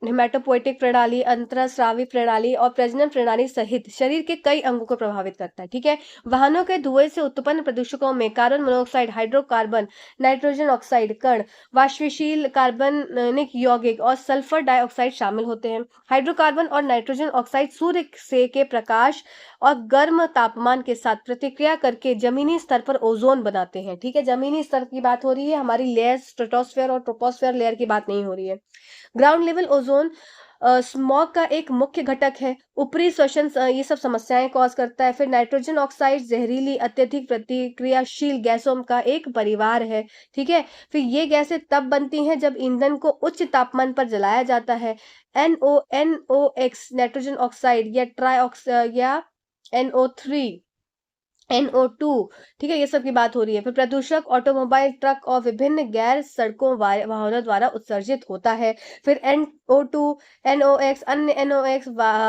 हेमाटोपोएटिक प्रणाली, अंतःस्रावी प्रणाली और प्रजनन प्रणाली सहित शरीर के कई अंगों को प्रभावित करता है, ठीक है। वाहनों के धुएं से उत्पन्न प्रदूषकों में carbon monoxide, hydrocarbon, nitrogen oxide कण, वाष्पशील कार्बनिक यौगिक और सल्फर डाइऑक्साइड शामिल होते हैं। हाइड्रोकार्बन और नाइट्रोजन ऑक्साइड सूर्य से के प्रकाश और गर्म तापमान के साथ प्रतिक्रिया करके जमीनी स्तर पर ओजोन बनाते हैं, ठीक है। जमीनी स्तर की बात हो रही है, हमारी लेयर स्ट्रेटोस्फेयर और ट्रोपोस्फेयर लेयर की बात नहीं हो रही है। ग्राउंड लेवल ओजोन स्मॉग का एक मुख्य घटक है। ऊपरी श्वसन ये सब समस्याएं कॉज करता है। फिर नाइट्रोजन ऑक्साइड जहरीली अत्यधिक प्रतिक्रियाशील गैसों का एक परिवार है, ठीक है। फिर ये गैसें तब बनती हैं जब ईंधन को उच्च तापमान पर जलाया जाता है। NOx नाइट्रोजन ऑक्साइड या या NO3 NO2, ठीक है, ये सब की बात हो रही है। फिर प्रदूषक ऑटोमोबाइल, ट्रक और विभिन्न गैर सड़कों वाहनों द्वारा उत्सर्जित होता है। फिर NO2, NOx, अन्य NOx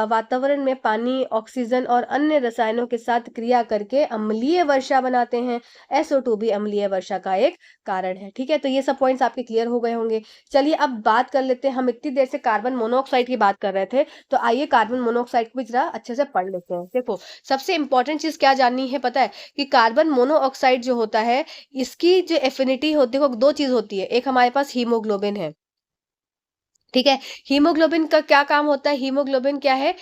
वातावरण में पानी, ऑक्सीजन और अन्य रसायनों के साथ क्रिया करके अम्लीय वर्षा बनाते हैं। SO2 भी अम्लीय वर्षा का एक कारण है, ठीक है। तो ये सब पॉइंट्स आपके क्लियर हो गए होंगे। चलिए अब बात कर लेते हैं, हम इतनी देर से कार्बन मोनोऑक्साइड की बात कर रहे थे, तो आइए कार्बन मोनोऑक्साइड को भी जरा अच्छे से पढ़ लेते हैं। देखो, सबसे इंपॉर्टेंट चीज क्या जाननी है पता है, कि कार्बन मोनोऑक्साइड जो होता है, इसकी जो एफिनिटी होती है, दो चीज होती है। एक हमारे पास हीमोग्लोबिन है, ठीक है। हीमोग्लोबिन का क्या काम होता है, हीमोग्लोबिन क्या है,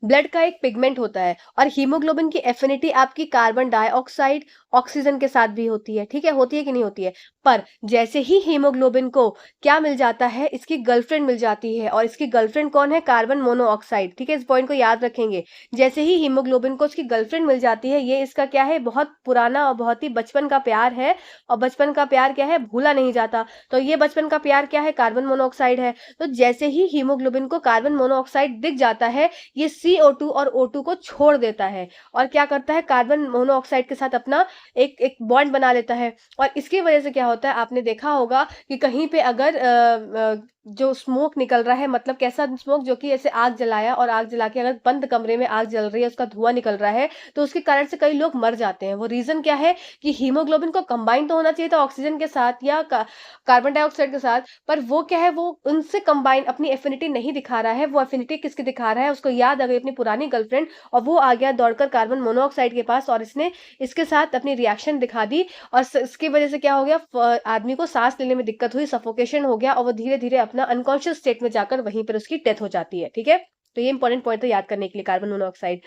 ब्लड का एक पिगमेंट होता है, और हीमोग्लोबिन की एफिनिटी आपकी कार्बन डाइऑक्साइड, ऑक्सीजन के साथ भी होती है, ठीक है, होती है कि नहीं होती है। पर जैसे ही हीमोग्लोबिन को क्या मिल जाता है, इसकी गर्लफ्रेंड मिल जाती है, और इसकी गर्लफ्रेंड कौन है, कार्बन मोनोऑक्साइड, ठीक है। इस पॉइंट को याद रखेंगे। जैसे ही हीमोग्लोबिन को उसकी गर्लफ्रेंड मिल जाती है, ये इसका क्या है, बहुत पुराना और बहुत ही बचपन का प्यार है, और बचपन का प्यार क्या है, भूला नहीं जाता। तो ये बचपन का प्यार क्या है, कार्बन मोनोऑक्साइड है। तो जैसे ही हीमोग्लोबिन को कार्बन मोनोऑक्साइड दिख जाता है, ये CO2 और O2 को छोड़ देता है, और क्या करता है, कार्बन मोनोऑक्साइड के साथ अपना एक एक बॉन्ड बना लेता है। और इसकी वजह से क्या होता है, आपने देखा होगा कि कहीं पे अगर जो स्मोक निकल रहा है, मतलब कैसा स्मोक, जो कि ऐसे आग जलाया और आग जला के अगर बंद कमरे में आग जल रही है, उसका धुआं निकल रहा है, तो उसके कारण से कई लोग मर जाते हैं। वो रीजन क्या है, कि हीमोग्लोबिन को कंबाइन तो होना चाहिए था ऑक्सीजन के साथ या कार्बन डाइऑक्साइड के साथ, पर वो क्या है, वो उनसे कंबाइन अपनी एफिनिटी नहीं दिखा रहा है। वो एफिनिटी किसकी दिखा रहा है, उसको याद आ गई अपनी पुरानी गर्लफ्रेंड, और वो आ गया दौड़कर कार्बन मोनोऑक्साइड के पास, और इसने इसके साथ अपनी रिएक्शन दिखा दी, और इसकी वजह से क्या हो गया, आदमी को सांस लेने में दिक्कत हुई, सफोकेशन हो गया, और वो धीरे धीरे अपना अनकॉन्शियस स्टेट में जाकर वहीं पर उसकी डेथ हो जाती है, ठीक है। तो ये इंपॉर्टेंट पॉइंट है याद करने के लिए, carbon monoxide.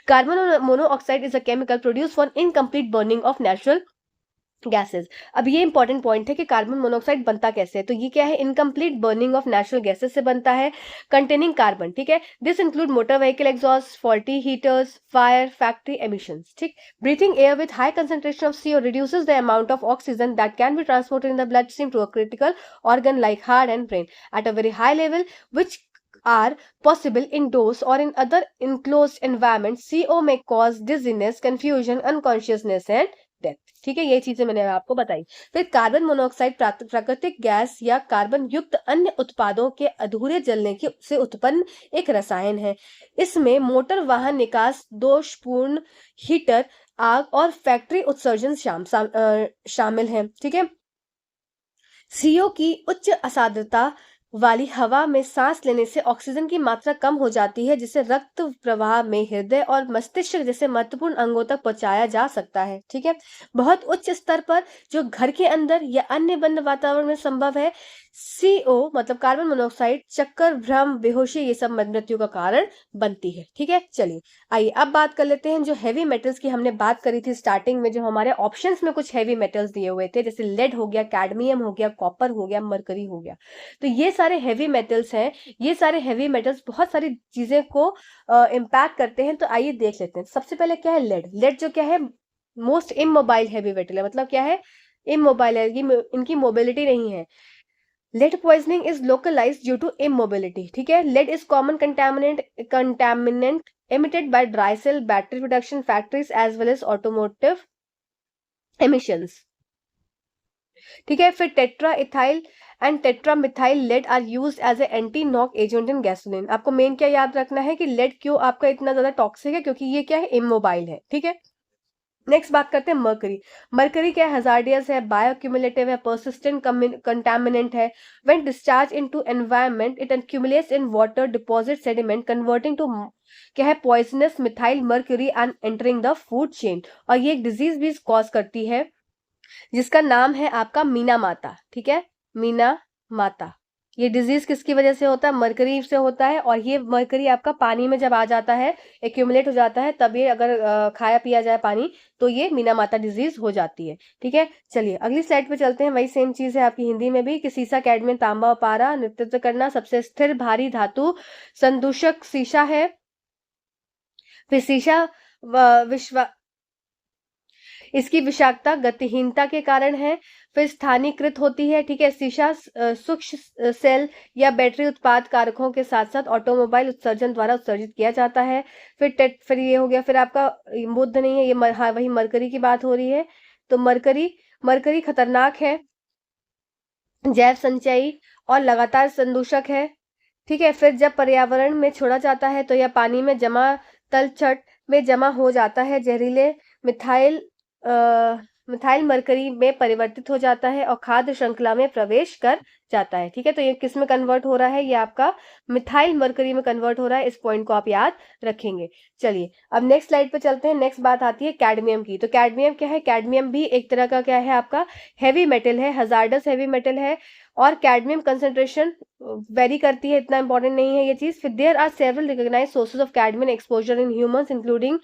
Carbon monoxide is a chemical produce for incomplete burning of natural gases. अब ये इंपॉर्टेंट पॉइंट है कि कार्बन मोनोऑक्साइड बनता कैसे है। तो ये क्या है, incomplete burning of natural gases से बनता है, कंटेनिंग कार्बन, ठीक है। This include motor vehicle exhaust, faulty heaters, fire, factory emissions, ठीक। Breathing air with high concentration of CO reduces the amount of oxygen that can be transported in the bloodstream to a critical organ like heart and brain at a very high level, which are possible indoors or in other enclosed environments. CO may cause dizziness, confusion, unconsciousness and death, ठीक है। ये चीजें मैंने आपको बताई। फिर carbon monoxide प्राकृतिक gas या कार्बन युक्त अन्य उत्पादों के अधूरे जलने की से उत्पन्न एक रसायन है। इसमें मोटर वाहन निकास, दोषपूर्ण हीटर, आग और फैक्ट्री उत्सर्जन शामिल है, ठीक है। CO की उच्च असांद्रता वाली हवा में सांस लेने से ऑक्सीजन की मात्रा कम हो जाती है, जिससे रक्त प्रवाह में हृदय और मस्तिष्क जैसे महत्वपूर्ण अंगों तक पहुंचाया जा सकता है। ठीक है, बहुत उच्च स्तर पर जो घर के अंदर या अन्य बंद वातावरण में संभव है, CO मतलब कार्बन मोनोऑक्साइड चक्कर, भ्रम, बेहोशी ये सब मृत्यु का कारण बनती है। ठीक है, चलिए आइए अब बात कर लेते हैं जो हेवी मेटल्स की हमने बात करी थी स्टार्टिंग में, जो हमारे ऑप्शंस में कुछ हेवी मेटल्स दिए हुए थे, जैसे लेड हो गया, कैडमियम हो गया, कॉपर हो गया, मरकरी हो गया। तो ये सारे हेवी मेटल्स हैं। ये सारे हेवी मेटल्स बहुत सारी चीजें को इम्पैक्ट करते हैं। तो आइए देख लेते हैं। सबसे पहले क्या है, लेड। लेड जो क्या है, मोस्ट इमोबाइल हेवी मेटल है। मतलब क्या है, इमोबाइल है, इनकी मोबिलिटी नहीं है। Lead poisoning is localised due to immobility. ठीक है, lead is common contaminant emitted by dry cell battery production factories as well as automotive emissions। ठीक है, फिर tetra ethyl and tetra methyl lead are used as a anti knock agent in gasoline. आपको main क्या याद रखना है कि lead क्यों आपका इतना ज्यादा टॉक्सिक है, क्योंकि ये क्या है, इमोबाइल है। ठीक है, नेक्स्ट बात करते हैं मरकरी। मरकरी क्या है, हजार्डियस है, बायोक्यूमुलेटिव है, परसिस्टेंट कंटामिनेंट है। When discharge into environment it accumulates in water, deposit, sediment, converting to क्या है, poisonous methyl mercury and entering the food chain. और ये एक डिजीज भी कॉज करती है जिसका नाम है आपका मीना माता। ठीक है, मीना माता। ये डिजीज किसकी वजह से होता है, मरकरी से होता है। और ये मरकरी आपका पानी में जब आ जाता है, एक्यूमुलेट हो जाता है, तब ये अगर खाया पिया जाए पानी, तो ये मीना माता डिजीज हो जाती है। ठीक है, चलिए अगली स्लाइड पे चलते हैं। वही सेम चीज है आपकी हिंदी में भी कि सीसा, कैडमियम, तांबा और पारा नेतृत्व करना। सबसे स्थिर भारी धातु संदूषक शीशा है। फिर शीशा विश्व इसकी विषाक्तता गतिहीनता के कारण है। फिर स्थानीयकृत होती है। ठीक है, शीशा सूक्ष्म सेल या बैटरी उत्पाद कारकों के साथ साथ ऑटोमोबाइल उत्सर्जन द्वारा उत्सर्जित किया जाता है। फिर ये हो गया। फिर आपका बुध नहीं है ये, हाँ वही मरकरी की बात हो रही है। तो मरकरी मरकरी खतरनाक है, जैव संचयी और लगातार संदूषक है। ठीक है, फिर जब पर्यावरण में छोड़ा जाता है तो यह पानी में जमा तलछट में जमा हो जाता है, जहरीले मिथाइल मिथाइल मरकरी में परिवर्तित हो जाता है और खाद्य श्रृंखला में प्रवेश कर जाता है। ठीक है, तो ये किस में कन्वर्ट हो रहा है, ये आपका मिथाइल मरकरी में कन्वर्ट हो रहा है। इस पॉइंट को आप याद रखेंगे। चलिए अब नेक्स्ट स्लाइड पे चलते हैं। नेक्स्ट बात आती है कैडमियम की। तो कैडमियम क्या है, कैडमियम भी एक तरह का क्या है, आपका हेवी मेटल है, हजार्डस हेवी मेटल है। और कैडमियम कंसेंट्रेशन वेरी करती है, इतना इंपॉर्टेंट नहीं है ये चीज। फिर there are several recognised sources of cadmium exposure in humans including,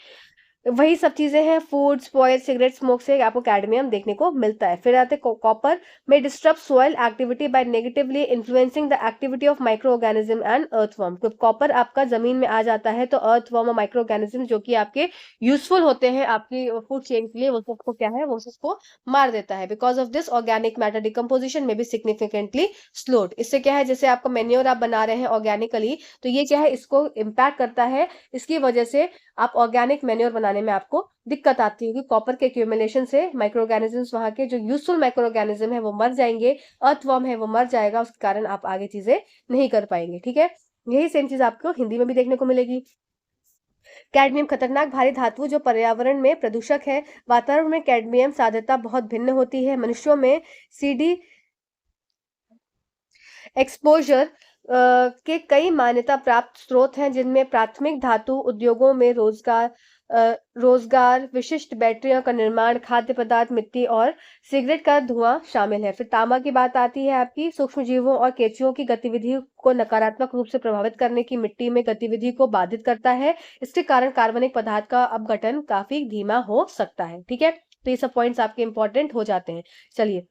वही सब चीजें हैं, फूड, स्पॉइल, सिगरेट स्मोक से आपको कैडमियम देखने को मिलता है। फिर आते कॉपर में disturb soil activity by negatively influencing the activity of micro organism and earthworm. तो कॉपर आपका जमीन में आ जाता है तो अर्थवर्म और माइक्रो ऑर्गेनिज्म जो कि आपके यूजफुल होते हैं आपकी फूड चेन के लिए, वो सबको क्या है, वो सबको मार देता है। Because of this organic matter decomposition में भी सिग्निफिकेंटली स्लोड। इससे क्या है, जैसे आपका मेन्योर आप बना रहे हैं ऑर्गेनिकली, तो ये क्या है, इसको इम्पैक्ट करता है। इसकी वजह से आप ऑर्गेनिक मैन्योर बनाने में आपको दिक्कत आती है, क्योंकि कॉपर के एक्यूमुलेशन से माइक्रो ऑर्गेनिजम्स, वहां के जो यूजफुल माइक्रो ऑर्गेनिज्म है वो मर जाएंगे, अर्थवर्म है वो मर जाएगा, उसके कारण आप आगे चीजें नहीं कर पाएंगे। ठीक है, यही सेम चीज आपको हिंदी में भी देखने को मिलेगी। कैडमियम खतरनाक भारी धातु जो पर्यावरण में प्रदूषक है। वातावरण में कैडमियम सांद्रता बहुत भिन्न होती है। मनुष्यों में CD एक्सपोजर के कई मान्यता प्राप्त स्रोत हैं, जिनमें प्राथमिक धातु उद्योगों में रोजगार, विशिष्ट बैटरियों का निर्माण, खाद्य पदार्थ, मिट्टी और सिगरेट का धुआं शामिल है। फिर तांबा की बात आती है आपकी, सूक्ष्म जीवों और केंचुओं की गतिविधि को नकारात्मक रूप से प्रभावित करने की, मिट्टी में गतिविधि को बाधित करता है। इसके कारण कार्बनिक पदार्थ का अपघटन काफी धीमा हो सकता है। ठीक है, तो ये सब पॉइंट्स आपके इंपॉर्टेंट हो जाते हैं। चलिए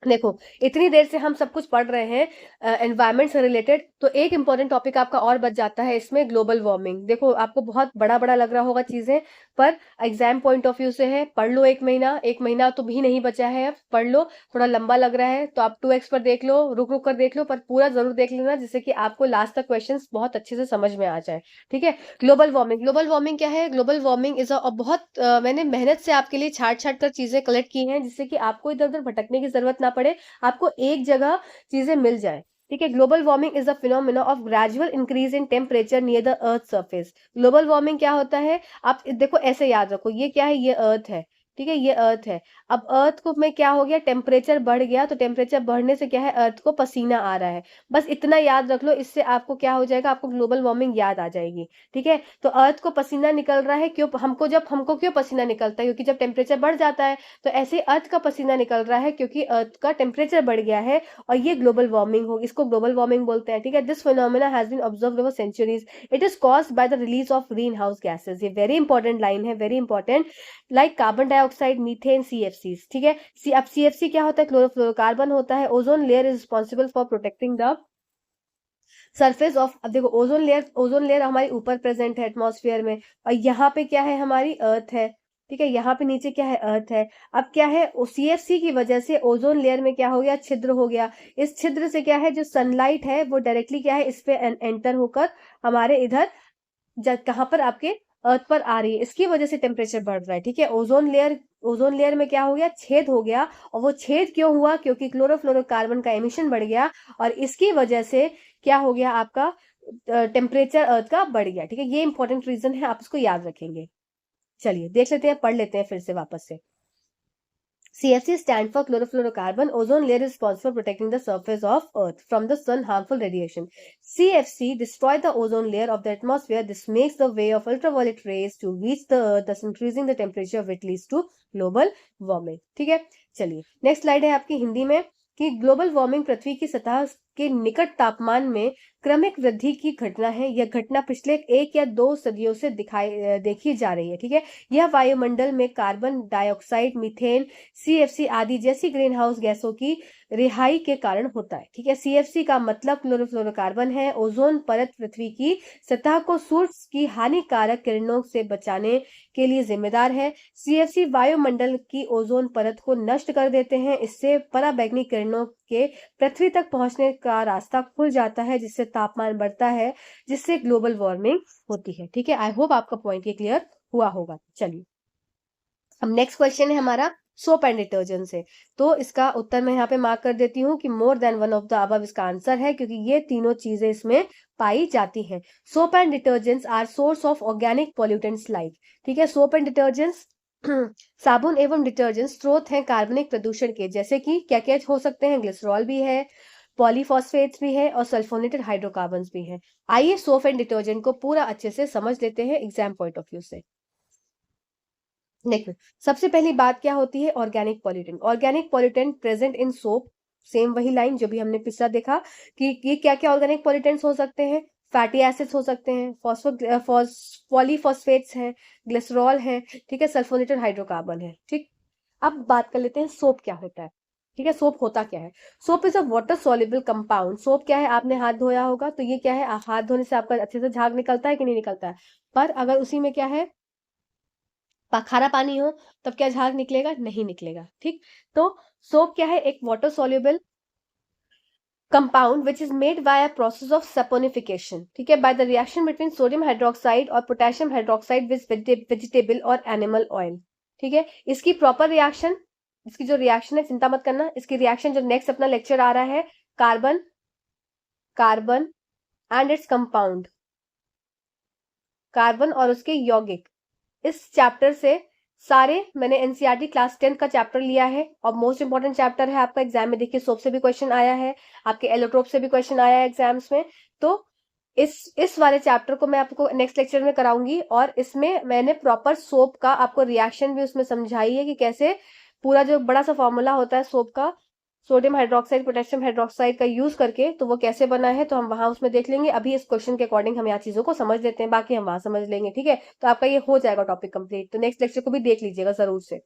देखो, इतनी देर से हम सब कुछ पढ़ रहे हैं एनवायरनमेंट से रिलेटेड, तो एक इंपॉर्टेंट टॉपिक आपका और बच जाता है इसमें, ग्लोबल वार्मिंग। देखो आपको बहुत बड़ा बड़ा लग रहा होगा चीजें, पर एग्जाम पॉइंट ऑफ व्यू से है। पढ़ लो, एक महीना तो भी नहीं बचा है, अब पढ़ लो। थोड़ा लंबा लग रहा है तो आप 2x पर देख लो, रुक रुक कर देख लो, पर पूरा जरूर देख लेना, जिससे कि आपको लास्ट तक क्वेश्चन बहुत अच्छे से समझ में आ जाए। ठीक है, ग्लोबल वार्मिंग क्या है, ग्लोबल वार्मिंग इज बहुत मैंने मेहनत से आपके लिए छाट छाट कर चीजें कलेक्ट की हैं, जिससे कि आपको इधर उधर भटकने की जरूरत ना पड़े, आपको एक जगह चीजें मिल जाए। ठीक है, global warming is the phenomena of gradual increase in temperature near the earth surface. Global warming क्या होता है, आप देखो ऐसे याद रखो, ये क्या है, ये अर्थ है। ठीक है, ये अर्थ है। अब अर्थ को में क्या हो गया, टेम्परेचर बढ़ गया, तो टेम्परेचर बढ़ने से क्या है, अर्थ को पसीना आ रहा है। बस इतना याद रख लो, इससे आपको क्या हो जाएगा, आपको ग्लोबल वार्मिंग याद आ जाएगी। ठीक है, तो अर्थ को पसीना निकल रहा है, क्यों हमको क्यों पसीना निकलता है, क्योंकि जब टेम्परेचर बढ़ जाता है, तो ऐसे अर्थ का पसीना निकल रहा है क्योंकि अर्थ का टेम्परेचर बढ़ गया है, और ये ग्लोबल वार्मिंग हो, इसको ग्लोबल वार्मिंग बोलते हैं। ठीक है, this phenomena has been observed over centuries, it is caused by the release of green house gases. ये वेरी इंपॉर्टेंट लाइन है, very important. Like carbon dioxide, methane, CFC. ठीक है, अब सीएफसी क्या होता है, क्लोरोफ्लोरोकार्बन होता है। Ozone layer is responsible for protecting the surface of, अब देखो ओजोन लेयर हमारी ऊपर प्रेजेंट है एटमॉस्फेयर में, और यहाँ पे क्या है, हमारी अर्थ है। ठीक है, यहाँ पे नीचे क्या है, अर्थ है। अब क्या है, सीएफसी की वजह से ओजोन लेयर में क्या हो गया, छिद्र हो गया। इस छिद्र से क्या है, जो सनलाइट है वो डायरेक्टली क्या है, इस पे एंटर होकर हमारे इधर कहाँ पर, आपके अर्थ पर आ रही है। इसकी वजह से टेम्परेचर बढ़ रहा है। ठीक है, ओजोन लेयर में क्या हो गया, छेद हो गया। और वो छेद क्यों हुआ, क्योंकि क्लोरोफ्लोरोकार्बन का एमिशन बढ़ गया, और इसकी वजह से क्या हो गया, आपका टेम्परेचर अर्थ का बढ़ गया। ठीक है, ये इंपॉर्टेंट रीजन है, आप इसको याद रखेंगे। चलिए देख लेते हैं, पढ़ लेते हैं फिर से वापस से। CFC stands for chlorofluorocarbon. Ozone layer is responsible for protecting the surface of Earth from the sun harmful radiation. CFC destroy the ozone layer of the atmosphere. This makes the way of ultraviolet rays to reach the Earth, thus increasing the temperature, which leads to global warming. ठीक है, चलिए next slide है आपकी हिंदी में, कि global warming पृथ्वी की सतह के निकट तापमान में क्रमिक वृद्धि की घटना है। यह घटना पिछले 1 या 2 सदियों से देखी जा रही है। ठीक है, यह वायुमंडल में कार्बन डाइऑक्साइड, मीथेन, सीएफसी आदि जैसी ग्रीन हाउस गैसों की रिहाई के कारण होता है। ठीक है, सीएफसी का मतलब क्लोरोफ्लोरोकार्बन है। ओजोन परत पृथ्वी की सतह को सूर्य की हानिकारक किरणों से बचाने के लिए जिम्मेदार है। सीएफसी वायुमंडल की ओजोन परत को नष्ट कर देते हैं। इससे पराबैंगनी किरणों के पृथ्वी तक पहुंचने का रास्ता खुल जाता है, जिससे तापमान बढ़ता है, जिससे ग्लोबल वार्मिंग होती है। ठीक है, आई होप आपका पॉइंट ये क्लियर हुआ होगा। चलिए, अब नेक्स्ट क्वेश्चन है हमारा सोप एंड डिटर्जेंट से। तो इसका उत्तर मैं यहाँ पे मार्क कर देती हूँ कि more than one of the above इसका आंसर है, क्योंकि ये तीनों चीजें इसमें पाई जाती हैं। Soap and detergents are source of organic pollutants like. ठीक है, सोप एंड डिटर्जेंट्स साबुन एवं डिटर्जेंट स्रोत हैं कार्बनिक प्रदूषण के, जैसे कि क्या क्या हो सकते हैं, ग्लिसरॉल भी है, पॉलीफॉस्फेट्स भी है, और सल्फोनेटेड हाइड्रोकार्बन्स भी हैं। आइए सोप एंड डिटर्जेंट को पूरा अच्छे से समझ लेते हैं एग्जाम पॉइंट ऑफ व्यू से। देखो, सबसे पहली बात क्या होती है, organic pollutant. Organic pollutant present in soap, same वही लाइन जो भी हमने पिछला देखा, कि ये क्या क्या ऑर्गेनिक पॉल्यूटेंट्स हो सकते हैं, फैटी एसिड्स हो सकते हैं, पॉलीफॉस्फेट्स हैं, ग्लिसरॉल है, ठीक है, सल्फोनेटेड हाइड्रोकार्बन है। ठीक, अब बात कर लेते हैं सोप क्या होता है। ठीक है, सोप होता क्या है। Soap is a water soluble compound. Soap क्या है, आपने हाथ धोया होगा तो ये क्या है, हाथ धोने से आपका अच्छे से झाग निकलता है कि नहीं निकलता है, पर अगर उसी में क्या है, खारा पानी हो, तब क्या झाग निकलेगा, नहीं निकलेगा। ठीक, तो सोप क्या है, एक water soluble compound which is made by a process of saponification. ठीक है, by the reaction between sodium hydroxide और पोटेशियम हाइड्रोक्साइड विद वेजिटेबल और एनिमल ऑयल। ठीक है, इसकी प्रॉपर रिएक्शन, इसकी जो रिएक्शन है, चिंता मत करना, इसकी रिएक्शन जो नेक्स्ट अपना लेक्चर आ रहा है, carbon carbon and its compound, carbon और उसके यौगिक, इस चैप्टर से सारे मैंने एनसीईआरटी क्लास 10 का चैप्टर लिया है, और मोस्ट इंपॉर्टेंट चैप्टर है आपका एग्जाम में। देखिए, सोप से भी क्वेश्चन आया है, आपके एलोट्रोप से भी क्वेश्चन आया है एग्जाम्स में। तो इस वाले चैप्टर को मैं आपको नेक्स्ट लेक्चर में कराऊंगी, और इसमें मैंने प्रॉपर सोप का आपको रिएक्शन भी उसमें समझाई है, कि कैसे पूरा जो बड़ा सा फॉर्मूला होता है सोप का, सोडियम हाइड्रोक्साइड पोटेशियम हाइड्रोक्साइड का यूज करके, तो वो कैसे बना है, तो हम वहां उसमें देख लेंगे। अभी इस क्वेश्चन के अकॉर्डिंग हम यहाँ चीजों को समझ लेते हैं, बाकी हम वहां समझ लेंगे। ठीक है, तो आपका ये हो जाएगा टॉपिक कंप्लीट। तो नेक्स्ट लेक्चर को भी देख लीजिएगा जरूर से।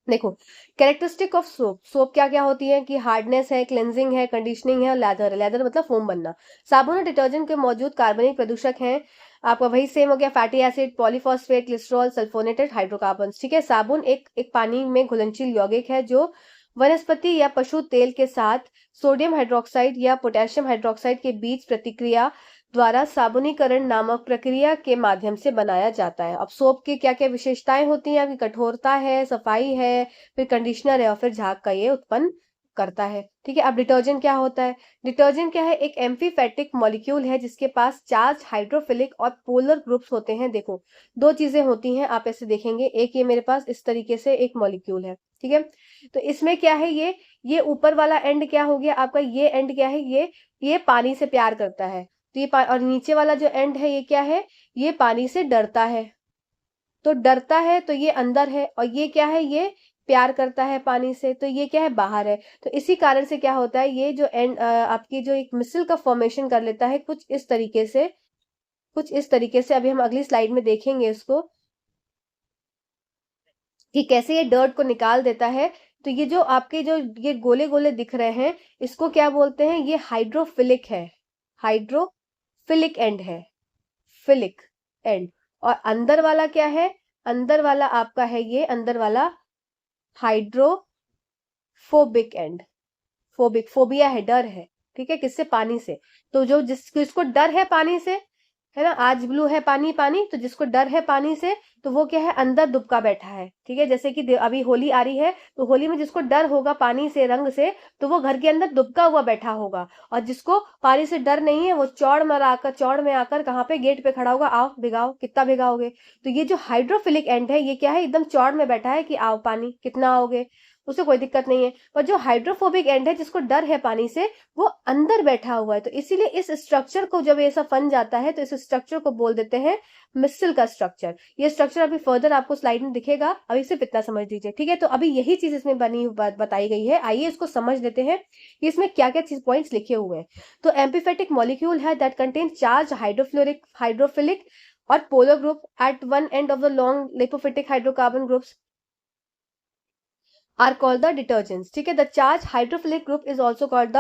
देखो, कैरेक्टरिस्टिक ऑफ सोप। सोप क्या क्या होती है, कि हार्डनेस है, क्लेंजिंग है, कंडीशनिंग है, और लेदर है। लेदर मतलब फोम बनना। साबुन और डिटर्जेंट के मौजूद कार्बनिक प्रदूषक हैं, आपका वही सेम हो गया, fatty acid, polyphosphate, glycerol, sulphonated hydrocarbon. ठीक है, साबुन एक पानी में घुलनशील यौगिक है, जो वनस्पति या पशु तेल के साथ सोडियम हाइड्रोक्साइड या पोटेशियम हाइड्रोक्साइड के बीच प्रतिक्रिया द्वारा साबुनीकरण नामक प्रक्रिया के माध्यम से बनाया जाता है। अब सोप की क्या क्या विशेषताएं होती हैं, आपकी कठोरता है, सफाई है, फिर कंडीशनर है, और फिर झाग का ये उत्पन्न करता है। ठीक है, अब डिटर्जेंट क्या होता है? डिटर्जेंट क्या है? एक एम्फीफैटिक मॉलिक्यूल है जिसके पास चार्ज हाइड्रोफिलिक और पोलर ग्रुप्स होते हैं। देखो, दो चीजें होती हैं, आप ऐसे देखेंगे, एक ये मेरे पास इस तरीके से एक मॉलिक्यूल है। ठीक है, तो इसमें क्या है, ये ऊपर वाला एंड क्या हो गया आपका, ये एंड क्या है, ये पानी से प्यार करता है। तो ये और नीचे वाला जो एंड है ये क्या है, ये पानी से डरता है। तो डरता है तो ये अंदर है, और ये क्या है, ये प्यार करता है पानी से, तो ये क्या है, बाहर है। तो इसी कारण से क्या होता है, ये जो एंड आपकी जो एक मिसल का फॉर्मेशन कर लेता है कुछ इस तरीके से, कुछ इस तरीके से। अभी हम अगली स्लाइड में देखेंगे इसको कि कैसे ये डर्ट को निकाल देता है। तो ये जो आपके जो ये गोले गोले दिख रहे हैं, इसको क्या बोलते हैं, ये हाइड्रोफिलिक है, हाइड्रोफिलिक एंड है, फिलिक एंड। और अंदर वाला क्या है, अंदर वाला आपका है ये अंदर वाला हाइड्रोफोबिक एंड। फोबिक, फोबिया है, डर है। ठीक है, किससे? पानी से। तो जो जिसको डर है पानी से, है ना, आज ब्लू है पानी पानी, तो जिसको डर है पानी से, तो वो क्या है, अंदर दुबका बैठा है। ठीक है, जैसे कि अभी होली आ रही है, तो होली में जिसको डर होगा पानी से, रंग से, तो वो घर के अंदर दुबका हुआ बैठा होगा। और जिसको पानी से डर नहीं है, वो चौड़ में आकर कहाँ पे, गेट पे खड़ा होगा, आओ भिगाओ, कितना भिगाओगे। तो ये जो हाइड्रोफिलिक एंड है, ये क्या है, एकदम चौड़ में बैठा है कि आओ पानी, कितना आओगे, उसे कोई दिक्कत नहीं है। पर जो हाइड्रोफोबिक एंड है, जिसको डर है पानी से, वो अंदर बैठा हुआ है। तो इसीलिए इस स्ट्रक्चर को जब ऐसा फन जाता है, तो इस स्ट्रक्चर को बोल देते हैं मिसल का स्ट्रक्चर। ये स्ट्रक्चर अभी फर्दर आपको स्लाइड में दिखेगा, अभी सिर्फ इतना समझ लीजिए। ठीक है, तो अभी यही चीज इसमें बताई गई है। आइए इसको समझ लेते हैं कि इसमें क्या क्या चीज पॉइंट्स लिखे हुए हैं। तो एम्फीफेटिक मॉलिक्यूल है दैट कंटेन चार्ज हाइड्रोफिलिक और polar group at one end of the long lipophilic hydrocarbon groups are called the detergents. ठीक है, the charged hydrophilic group is also called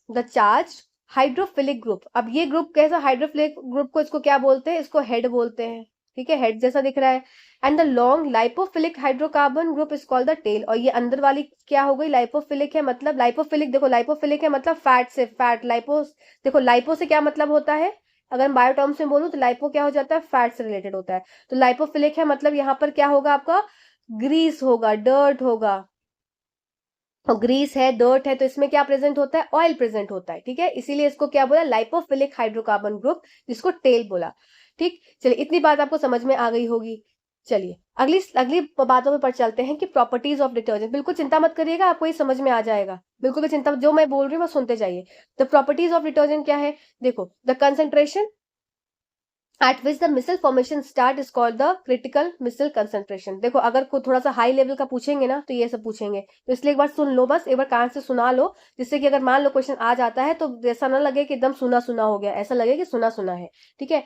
the charged hydrophilic group. अब ये group कैसा, hydrophilic group को इसको क्या बोलते हैं, इसको हेड बोलते हैं। ठीक है, हेड जैसा दिख रहा है। And the long lipophilic hydrocarbon group is called the tail. और ये अंदर वाली क्या हो गई, लाइपोफिलिक है, मतलब लाइपोफिलिक, देखो लाइपोफिलिक है मतलब फैट से, फैट लाइपो, देखो लाइपो से क्या मतलब होता है, अगर बायो टर्म्स में बोलूं तो लाइपो क्या हो जाता है, फैट से रिलेटेड होता है। तो लाइपोफिलिक है मतलब यहाँ पर क्या होगा आपका, ग्रीस होगा, डर्ट होगा। और ग्रीस है, डर्ट है, तो इसमें क्या प्रेजेंट होता है, ऑयल प्रेजेंट होता है। ठीक है, इसीलिए इसको क्या बोला, लाइपोफिलिक हाइड्रोकार्बन ग्रुप, जिसको टेल बोला। ठीक, चलिए इतनी बात आपको समझ में आ गई होगी। चलिए अगली अगली बातों में पर चलते हैं कि प्रॉपर्टीज ऑफ डिटर्जेंट। बिल्कुल चिंता मत करिएगा, आपको ये समझ में आ जाएगा, बिल्कुल भी चिंता, जो मैं बोल रही हूँ वो सुनते जाइए। द प्रॉपर्टीज ऑफ डिटर्जेंट क्या है, देखो, the concentration at which the missile formation start is called the critical missile concentration। देखो, अगर कोई थोड़ा सा हाई लेवल का पूछेंगे ना, तो ये सब पूछेंगे, तो इसलिए एक बार सुन लो, बस एक बार कान से सुना लो, जिससे कि अगर मान लो क्वेश्चन आ जाता है तो ऐसा ना लगे कि एकदम सुना सुना हो गया, ऐसा लगे कि सुना सुना है। ठीक है,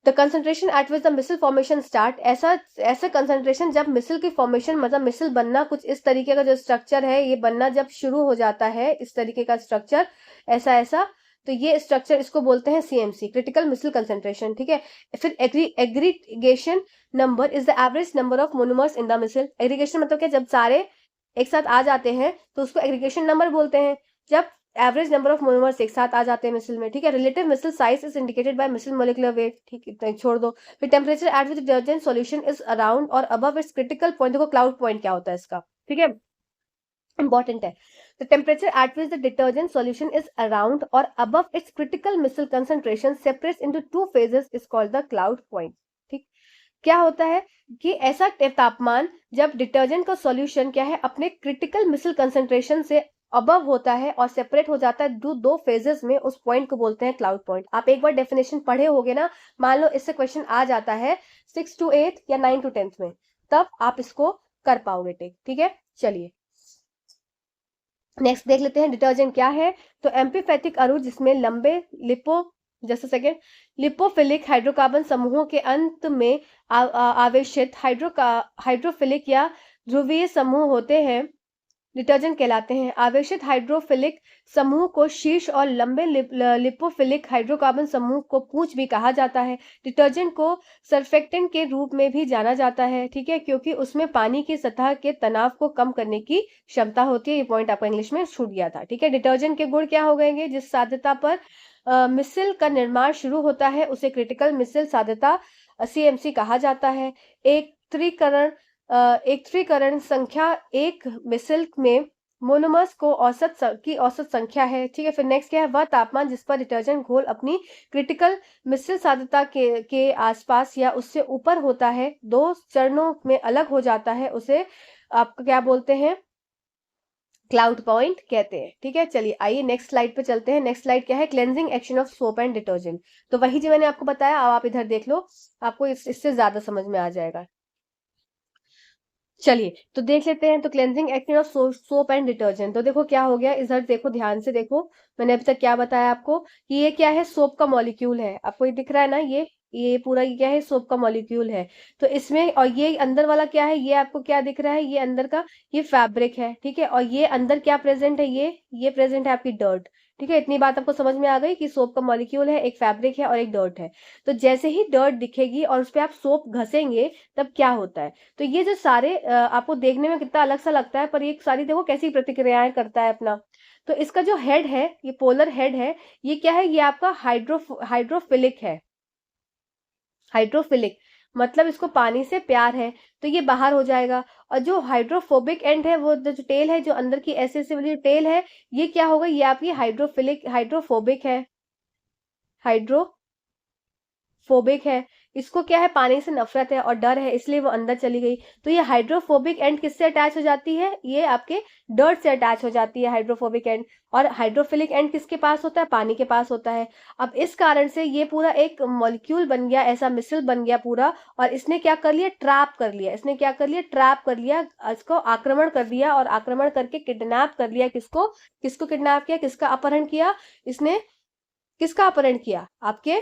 the concentration at which the micelle formation start, ऐसा कंसेंट्रेशन जब मिसल की फॉर्मेशन, मतलब मिसल बनना, कुछ इस तरीके का जो स्ट्रक्चर है ये बनना जब शुरू हो जाता है, इस तरीके का स्ट्रक्चर, ऐसा ऐसा, तो ये स्ट्रक्चर, इसको बोलते हैं सीएमसी, क्रिटिकल मिसल कंसेंट्रेशन। ठीक है, फिर aggregation number is the average number of monomers in the micelle. Aggregation मतलब क्या, जब सारे एक साथ आ जाते हैं तो उसको एग्रीगेशन नंबर बोलते हैं, जब एवरेज नंबर ऑफ मोनोमर्स एक साथ आ जाते हैं मिसल में। ठीक है, relative micelle size is indicated by micelle molecular weight. ठीक, इतना छोड़ दो। फिर temperature at which detergent solution is around और अबव इट्स क्रिटिकल पॉइंट। देखो क्लाउड पॉइंट क्या होता है इसका, ठीक है, इंपॉर्टेंट है। The temperature at which the detergent solution is around or above its critical missile concentration separates into two phases is called the cloud point। ठीक, क्या होता है कि ऐसा तापमान जब डिटर्जेंट का सॉल्यूशन क्या है, अपने क्रिटिकल मिसल कंसेंट्रेशन से अबव होता है और सेपरेट हो जाता है दो फेजेस में, उस पॉइंट को बोलते हैं क्लाउड पॉइंट। आप एक बार डेफिनेशन पढ़े होगे ना, मान लो इससे क्वेश्चन आ जाता है 6 to 8 या 9 to 10 में, तब आप इसको कर पाओगे। ठीक है, चलिए नेक्स्ट देख लेते हैं डिटर्जेंट क्या है। तो एम्पीफैटिक अणु जिसमें लंबे लिपोफिलिक हाइड्रोकार्बन समूहों के अंत में आवेशित हाइड्रोफिलिक या ध्रुवीय समूह होते हैं, डिटर्जेंट कहलाते हैं। आवेशित हाइड्रोफिलिक समूह को शीर्ष और लंबे लिपोफिलिक हाइड्रोकार्बन समूह को पूंछ भी कहा जाता है। डिटर्जेंट को सर्फेक्टेंट के रूप में भी जाना जाता है। ठीक है, क्योंकि उसमें पानी की सतह के तनाव को कम करने की क्षमता होती है। ये पॉइंट आपका इंग्लिश में छूट गया था। ठीक है, डिटर्जेंट के गुण क्या हो गएंगे, जिस साध्यता पर मिसल का निर्माण शुरू होता है उसे क्रिटिकल मिसल साध्यता सीएमसी कहा जाता है। एक त्रिकरण संख्या एक मिसल में मोनोमर्स को की औसत संख्या है। ठीक है, फिर नेक्स्ट क्या है, वह तापमान जिस पर डिटर्जेंट घोल अपनी क्रिटिकल मिश्रित सांद्रता के आसपास या उससे ऊपर होता है, दो चरणों में अलग हो जाता है, उसे आप क्या बोलते हैं, क्लाउड पॉइंट कहते हैं। ठीक है, चलिए आइए नेक्स्ट स्लाइड पे चलते हैं। नेक्स्ट स्लाइड क्या है, cleansing action of soap and detergent. तो वही जो मैंने आपको बताया, अब आप इधर देख लो, आपको इससे ज्यादा समझ में आ जाएगा। चलिए तो देख लेते हैं। तो cleansing action of soap and detergent, तो देखो क्या हो गया, इधर देखो, ध्यान से देखो, मैंने अभी तक क्या बताया आपको कि ये क्या है, सोप का मॉलिक्यूल है। आपको ये दिख रहा है ना, ये पूरा ये क्या है, सोप का मॉलिक्यूल है। तो इसमें, और ये अंदर वाला क्या है, ये आपको क्या दिख रहा है, ये अंदर का ये फैब्रिक है। ठीक है, और ये अंदर क्या प्रेजेंट है, ये प्रेजेंट है आपकी डर्ट। ठीक है, इतनी बात आपको समझ में आ गई कि सोप का मॉलिक्यूल है, एक फैब्रिक है और एक डर्ट है। तो जैसे ही डर्ट दिखेगी और उस पर आप सोप घसेंगे, तब क्या होता है, तो ये जो सारे आपको देखने में कितना अलग सा लगता है, पर ये सारी देखो कैसी प्रतिक्रियाएं करता है अपना। तो इसका जो हेड है, ये पोलर हेड है, ये क्या है, ये आपका हाइड्रोफिलिक है। हाइड्रोफिलिक मतलब इसको पानी से प्यार है, तो ये बाहर हो जाएगा। और जो हाइड्रोफोबिक एंड है, वो जो टेल है, जो अंदर की ऐसे ऐसे वाली टेल है, ये क्या होगा, ये आपकी हाइड्रोफोबिक है, हाइड्रो फोबिक है। इसको क्या है, पानी से नफरत है और डर है, इसलिए वो अंदर चली गई। तो ये हाइड्रोफोबिक एंड किससे अटैच हो जाती है, ये आपके डर्ट से अटैच हो जाती है, हाइड्रोफोबिक एंड। और हाइड्रोफिलिक एंड किसके पास होता है, पानी के पास होता है। अब इस कारण से ये पूरा एक मॉलिक्यूल बन गया, ऐसा मिसल बन गया पूरा। और इसने क्या कर लिया, ट्रैप कर लिया, इसने क्या कर लिया, ट्रैप कर लिया, इसको आक्रमण कर दिया, और आक्रमण करके किडनैप कर लिया, किसको, किसको किडनैप किया, किसका अपहरण किया इसने, किसका अपहरण किया, आपके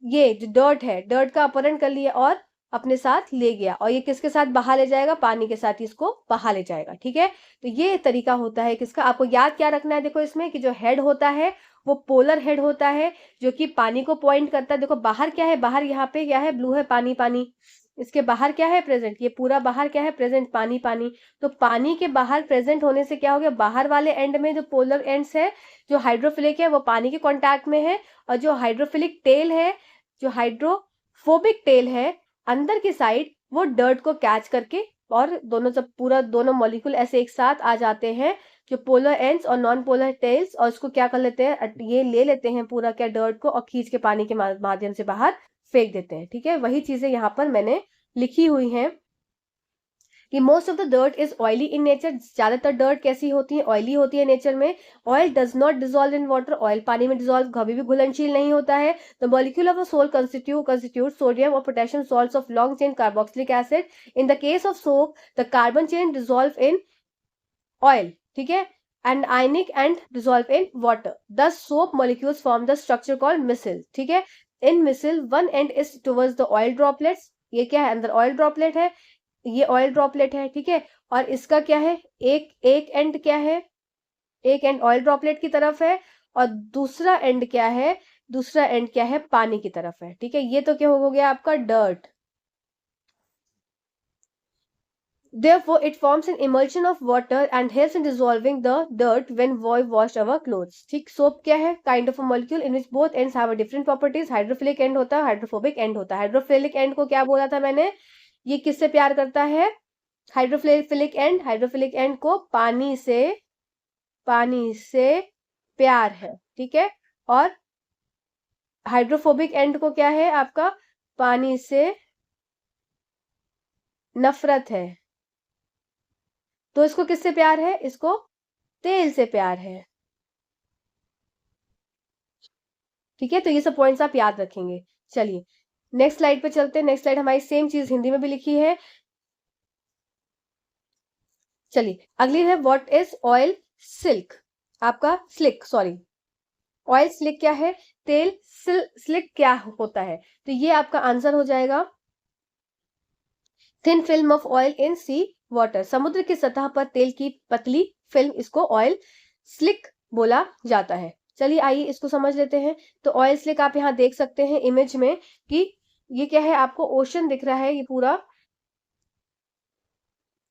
ये जो डर्ट है, डर्ट का अपहरण कर लिया और अपने साथ ले गया। और ये किसके साथ बहा ले जाएगा, पानी के साथ ही इसको बहा ले जाएगा। ठीक है, तो ये तरीका होता है किसका, आपको याद क्या रखना है, देखो इसमें कि जो हेड होता है, वो पोलर हेड होता है, जो कि पानी को पॉइंट करता है। देखो बाहर क्या है, बाहर यहाँ पे क्या है, ब्लू है, पानी पानी। इसके बाहर क्या है, प्रेजेंट, ये पूरा बाहर क्या है, प्रेजेंट, पानी पानी। तो पानी के बाहर प्रेजेंट होने से क्या हो गया, बाहर वाले एंड में जो पोलर एंड्स है, जो हाइड्रोफिलिक है, वो पानी के कांटेक्ट में है। और जो हाइड्रोफिलिक टेल है, जो हाइड्रोफोबिक टेल है, अंदर की साइड, वो डर्ट को कैच करके, और दोनों, जब पूरा दोनों मॉलिक्यूल ऐसे एक साथ आ जाते हैं, जो पोलर एंड्स और नॉन पोलर टेल्स, और उसको क्या कर लेते हैं, ये ले लेते हैं पूरा क्या, डर्ट को, और खींच के पानी के माध्यम से बाहर फेंक देते हैं। ठीक है, वही चीजें यहाँ पर मैंने लिखी हुई हैं कि most of the dirt is oily in nature. ज्यादातर डर्ट कैसी होती है, ऑयली होती है नेचर में। Oil does not dissolve in water, oil पानी में डिजोल्व कभी भी घुलनशील नहीं होता है। The molecule of a soap constitute sodium और potassium salts of long chain carboxylic acid. In the case of soap, the carbon chain dissolve in oil. ठीक है, and ionic end dissolve in water, the soap molecules form the structure called micelle. ठीक है, in micelle one end is towards the oil droplets, ये क्या है, अंदर oil droplet है, ये ऑयल ड्रॉपलेट है। ठीक है, और इसका क्या है, एक एक एंड क्या है, एक एंड ऑयल ड्रॉपलेट की तरफ है, और दूसरा एंड क्या है, दूसरा एंड क्या है, पानी की तरफ है। ठीक है, ये तो क्या हो गया आपका dirt. Therefore, it forms an emulsion of water and helps in dissolving the dirt when we wash our clothes. ठीक, soap क्या है, kind of a molecule in which both ends have a different properties. Hydrophilic and होता है, hydrophobic and होता है। Hydrophilic and को क्या बोला था मैंने, ये किससे प्यार करता है, हाइड्रोफिलिक एंड को पानी से प्यार है। ठीक है, और हाइड्रोफोबिक एंड को क्या है आपका, पानी से नफरत है। तो इसको किससे प्यार है, इसको तेल से प्यार है। ठीक है, तो ये सब पॉइंट्स आप याद रखेंगे। चलिए नेक्स्ट स्लाइड पे चलते हैं। नेक्स्ट स्लाइड हमारी सेम चीज हिंदी में भी लिखी है। चलिए अगली है, व्हाट इज ऑयल सिल्क, आपका स्लिक, सॉरी, ऑयल स्लिक क्या है, तेल स्लिक क्या होता है, तो ये आपका आंसर हो जाएगा, thin film of oil in sea water, समुद्र की सतह पर तेल की पतली फिल्म, इसको ऑयल स्लिक बोला जाता है। चलिए आइए इसको समझ लेते हैं। तो ऑयल स्लिक आप यहाँ देख सकते हैं इमेज में कि ये क्या है, आपको ओशन दिख रहा है, ये पूरा,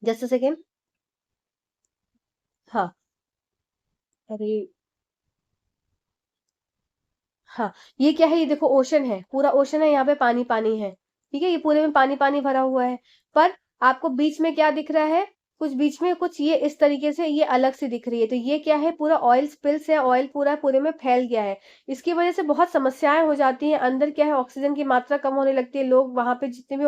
जस्ट अ सेकेंड, हाँ, अरे हाँ, ये क्या है, ये देखो ओशन है, पूरा ओशन है, यहाँ पे पानी पानी है। ठीक है, ये पूरे में पानी पानी भरा हुआ है, पर आपको बीच में क्या दिख रहा है, कुछ बीच में कुछ ये इस तरीके से ये अलग से दिख रही है, तो ये क्या है, पूरा ऑयल स्पिल्स है, ऑयल पूरा पूरे में फैल गया है। इसकी वजह से बहुत समस्याएँ हो जाती हैं, अंदर क्या है ऑक्सीजन की मात्रा कम होने लगती है, लोग वहाँ पे जितने भी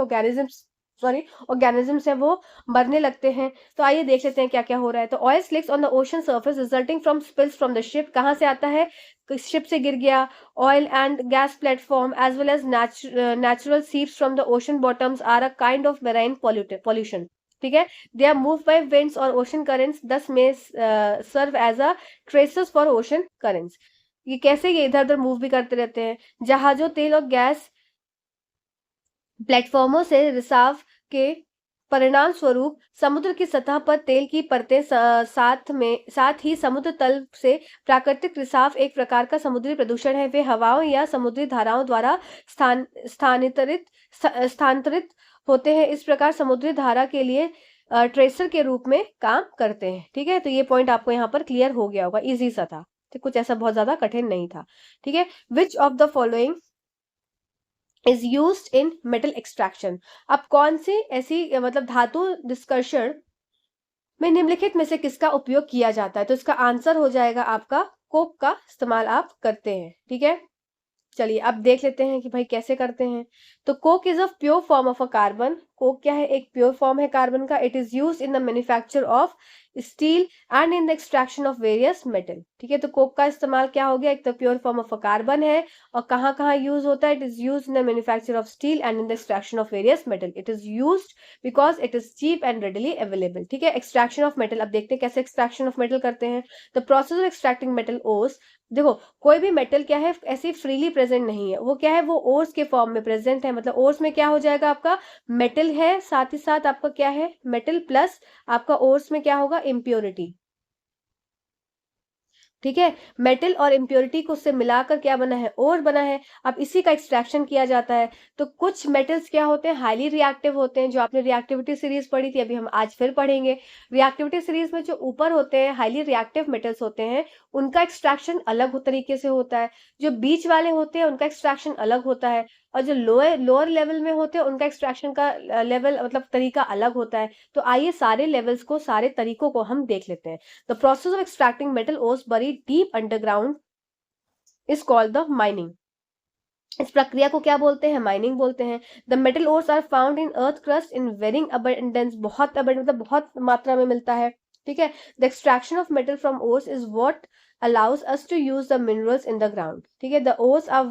ऑर्गेनिज़म्स हैं वो मरने लगते हैं। तो आइए देख लेते हैं क्या-क्या हो रहा है। तो oil slicks on the ocean surface resulting from spills from the ship, कहाँ से आता है? शिप से गिर गया। Oil and gas platform as well as natural seeps from the ocean bottoms are a kind of marine pollution, ठीक है? They are moved by winds or ocean currents, thus may serve as a traces for ocean currents. ये कैसे ये इधर उधर move भी करते रहते हैं। जहाजों, तेल और गैस प्लेटफॉर्मों से रिसाव के परिणाम स्वरूप समुद्र की सतह पर तेल की परतें साथ ही समुद्र तल से प्राकृतिक रिसाव एक प्रकार का समुद्री प्रदूषण है। वे हवाओं या समुद्री धाराओं द्वारा स्थानांतरित होते हैं। इस प्रकार समुद्री धारा के लिए ट्रेसर के रूप में काम करते हैं। ठीक है, तो ये पॉइंट आपको यहाँ पर क्लियर हो गया होगा, इजी सा था, तो कुछ ऐसा बहुत ज्यादा कठिन नहीं था। ठीक है, which of the following is used in metal extraction. अब कौन सी ऐसी मतलब धातु निष्कर्षण में निम्नलिखित में से किसका उपयोग किया जाता है? तो इसका आंसर हो जाएगा आपका कोक का इस्तेमाल आप करते हैं। ठीक है, चलिए अब देख लेते हैं कि भाई कैसे करते हैं। तो Coke is a pure form of a carbon. Coke क्या है? एक प्योर फॉर्म है कार्बन का। It is use in the manufacture of steel and in the extraction of various metal. ठीक है, तो कोक का इस्तेमाल क्या हो गया? एक तो pure form of a carbon है, और कहाँ कहाँ यूज होता है? It is use in the manufacture of steel and in the extraction of various metal. It is use because it is cheap and readily available. ठीक है, extraction of metal, अब देखते हैं कैसे एक्सट्रैक्शन ऑफ मेटल करते हैं। The process of extracting metal ores, देखो कोई भी मेटल क्या है ऐसे फ्रीली प्रेजेंट नहीं है, वो क्या है, वो ओर्स के फॉर्म में प्रेजेंट है। मतलब ओर्स में क्या हो जाएगा आपका मेटल है, साथ ही साथ आपका क्या है मेटल प्लस आपका ओर्स में क्या होगा इम्प्योरिटी। ठीक है, मेटल और इम्प्योरिटी को उससे मिलाकर क्या बना है, ओर बना है। अब इसी का एक्सट्रैक्शन किया जाता है। तो कुछ मेटल्स क्या होते हैं, हाईली रिएक्टिव होते हैं, जो आपने रिएक्टिविटी सीरीज पढ़ी थी, अभी हम आज फिर पढ़ेंगे। रिएक्टिविटी सीरीज में जो ऊपर होते हैं हाईली रिएक्टिव मेटल्स होते हैं, उनका एक्सट्रैक्शन अलग तरीके से होता है। जो बीच वाले होते हैं उनका एक्सट्रैक्शन अलग होता है, और जो लोअर लोअर लेवल में होते हैं उनका एक्सट्रैक्शन का लेवल मतलब तरीका अलग होता है। तो आइए सारे लेवल्स को, सारे तरीकों को हम देख लेते हैं। The process of extracting metal ores buried deep underground is called the mining. इस प्रक्रिया को क्या बोलते हैं? माइनिंग बोलते हैं। The metal ores are found in earth crust in varying abundance, बहुत मतलब बहुत मात्रा में मिलता है। ठीक है, the extraction of metal from ores is what allows us to use the minerals in the ground. ठीक है, the ores are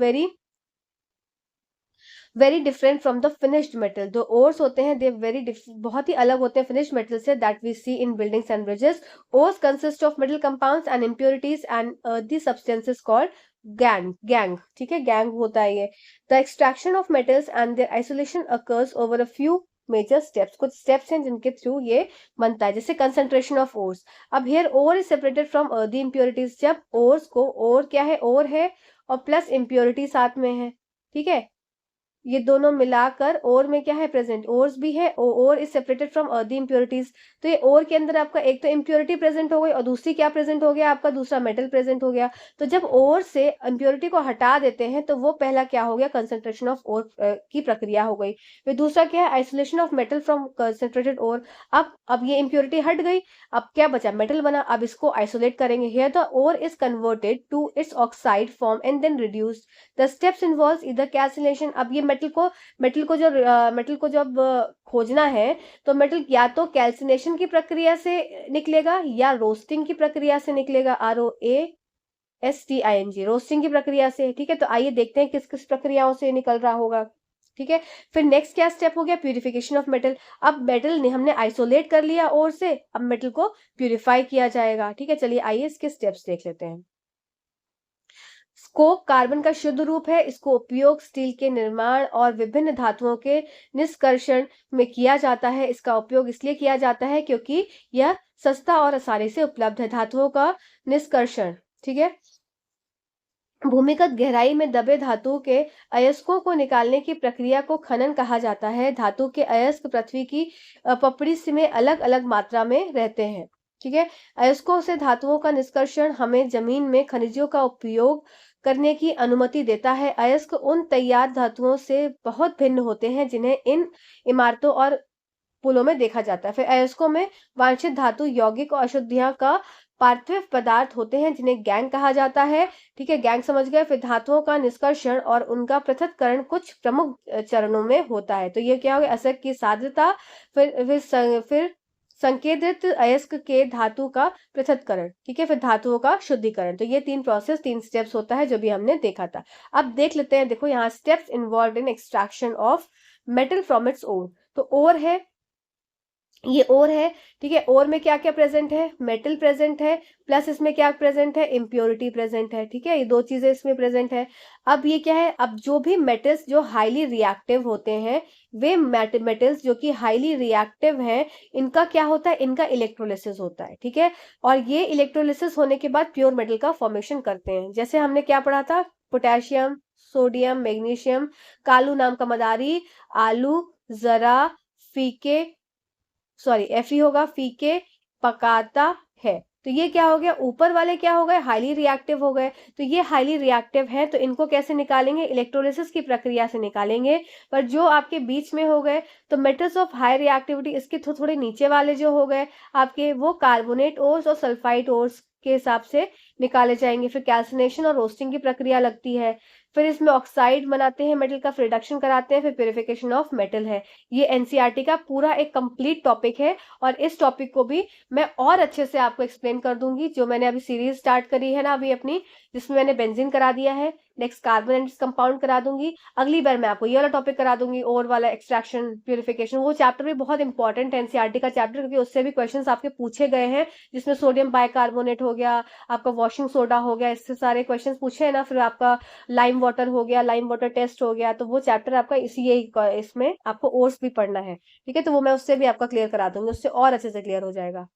very different from the finished metal. जो ओर्स होते हैं दे बहुत ही अलग होते हैं फिनिश्ड मेटल से, that we see in buildings and bridges. Ores consist of metal compounds and impurities and the substances called gangue. ठीक है, गैंग होता है ये। The extraction of metals and their isolation occurs over a few major steps, कुछ steps हैं जिनके through ये बनता है, जैसे कंसंट्रेशन ऑफ ओर्स। अब here ore is separated from the impurities. जब ओर्स को, ओर क्या है, ओर है और प्लस इम्प्योरिटी साथ में है। ठीक है, ये दोनों मिलाकर ओर में क्या है प्रेजेंट, ओर्स भी है, ore is separated from earthy impurities. तो ये ओर के अंदर आपका एक तो इम्प्योरिटी प्रेजेंट हो गई और दूसरी क्या प्रेजेंट हो गया आपका, दूसरा मेटल प्रेजेंट हो गया। तो जब ओर से इम्प्योरिटी को हटा देते हैं तो वो पहला क्या हो गया, कंसंट्रेशन ऑफ ओर की प्रक्रिया हो गई। फिर दूसरा क्या है, isolation of metal from concentrated ore. अब ये इम्प्योरिटी हट गई, अब क्या बचा, मेटल बना। अब इसको आइसोलेट करेंगे। Here the ore is converted to its oxide form and then reduced. The steps involves either calcination. अब ये मेटल को जब खोजना है तो मेटल या तो कैल्सिनेशन की प्रक्रिया से निकलेगा या रोस्टिंग की प्रक्रिया से निकलेगा, ROASTING, रोस्टिंग की प्रक्रिया से। ठीक है, तो आइए देखते हैं किस किस प्रक्रियाओं से निकल रहा होगा। ठीक है, फिर नेक्स्ट क्या स्टेप हो गया, प्यूरिफिकेशन ऑफ मेटल। अब मेटल ने हमने आइसोलेट कर लिया और से, अब मेटल को प्यूरिफाई किया जाएगा। ठीक है, चलिए आइए इसके स्टेप्स देख लेते हैं। कोक कार्बन का शुद्ध रूप है। इसको उपयोग स्टील के निर्माण और विभिन्न धातुओं के निष्कर्षण में किया जाता है। इसका उपयोग इसलिए किया जाता है क्योंकि यह सस्ता और आसानी से उपलब्ध है। धातुओं का निष्कर्षण, ठीक है, भूमिगत गहराई में दबे धातु के अयस्कों को निकालने की प्रक्रिया को खनन कहा जाता है। धातु के अयस्क पृथ्वी की पपड़ी में अलग अलग मात्रा में रहते हैं। ठीक है, अयस्कों से धातुओं का निष्कर्षण हमें जमीन में खनिजों का उपयोग करने की अनुमति देता है। अयस्क उन तैयार धातुओं से बहुत भिन्न होते हैं जिन्हें इन इमारतों और पुलों में देखा जाता है। फिर अयस्कों में वांछित धातु, यौगिक और अशुद्धियां का पार्थिव पदार्थ होते हैं जिन्हें गैंग कहा जाता है। ठीक है, गैंग समझ गए। फिर धातुओं का निष्कर्षण और उनका पृथक्करण कुछ प्रमुख चरणों में होता है। तो ये क्या हो गया, असर की साध्यता, फिर संकेंद्रित अयस्क के धातु का पृथक्करण। ठीक है, फिर धातुओं का शुद्धिकरण। तो ये 3 प्रोसेस, 3 स्टेप्स होता है जो भी हमने देखा था। अब देख लेते हैं, देखो यहाँ steps involve in extraction of metal from its ore. तो ओर है, ये ओर है। ठीक है, ओर में क्या क्या प्रेजेंट है, मेटल प्रेजेंट है, प्लस इसमें क्या प्रेजेंट है, इम्प्योरिटी प्रेजेंट है। ठीक है, ये 2 चीजें इसमें प्रेजेंट है। अब ये क्या है, अब जो भी मेटल्स जो हाईली रिएक्टिव होते हैं, वे मेटल्स जो कि हाईली रिएक्टिव हैं, इनका क्या होता है, इनका इलेक्ट्रोलिसिस होता है। ठीक है, और ये इलेक्ट्रोलिसिस होने के बाद प्योर मेटल का फॉर्मेशन करते हैं। जैसे हमने क्या पढ़ा था, पोटेशियम, सोडियम, मैग्नीशियम, कालू नाम का मदारी, आलू, जरा, फीके, Fe होगा, फीके, पकाता है। तो ये क्या हो गया, ऊपर वाले क्या हो गए, हाईली रिएक्टिव हो गए। तो ये हाईली रिएक्टिव है, तो इनको कैसे निकालेंगे, इलेक्ट्रोलिसिस की प्रक्रिया से निकालेंगे। पर जो आपके बीच में हो गए, तो मेटल्स ऑफ हाई रिएक्टिविटी, इसके थोड़े नीचे वाले जो हो गए आपके, वो कार्बोनेट ओर्स और सल्फाइड ओर्स के हिसाब से निकाले जाएंगे। फिर कैल्सिनेशन और रोस्टिंग की प्रक्रिया लगती है। फिर इसमें ऑक्साइड बनाते हैं मेटल का, फिर रिडक्शन कराते हैं, फिर प्यूरिफिकेशन ऑफ मेटल है। ये एनसीईआरटी का पूरा एक कंप्लीट टॉपिक है, और इस टॉपिक को भी मैं और अच्छे से आपको एक्सप्लेन कर दूंगी। जो मैंने अभी सीरीज स्टार्ट करी है ना अभी अपनी, जिसमें मैंने बेंजीन करा दिया है, नेक्स्ट कार्बन एंड कंपाउंड करा दूंगी, अगली बार मैं आपको ये वाला टॉपिक करा दूंगी, और वाला एक्सट्रैक्शन, प्यूरिफिकेशन। वो चैप्टर भी बहुत इंपॉर्टेंट है एनसीईआरटी का चैप्टर, क्योंकि उससे भी क्वेश्चंस आपके पूछे गए हैं, जिसमें सोडियम बाइकार्बोनेट हो गया, आपका वॉशिंग सोडा हो गया, इससे सारे क्वेश्चन पूछे हैं ना। फिर आपका लाइम वाटर हो गया, लाइम वाटर टेस्ट हो गया। तो वो चैप्टर आपका इसमें आपको ओर्स भी पढ़ना है। ठीक है, तो वो मैं उससे भी आपका क्लियर करा दूंगी, उससे और अच्छे से क्लियर हो जाएगा।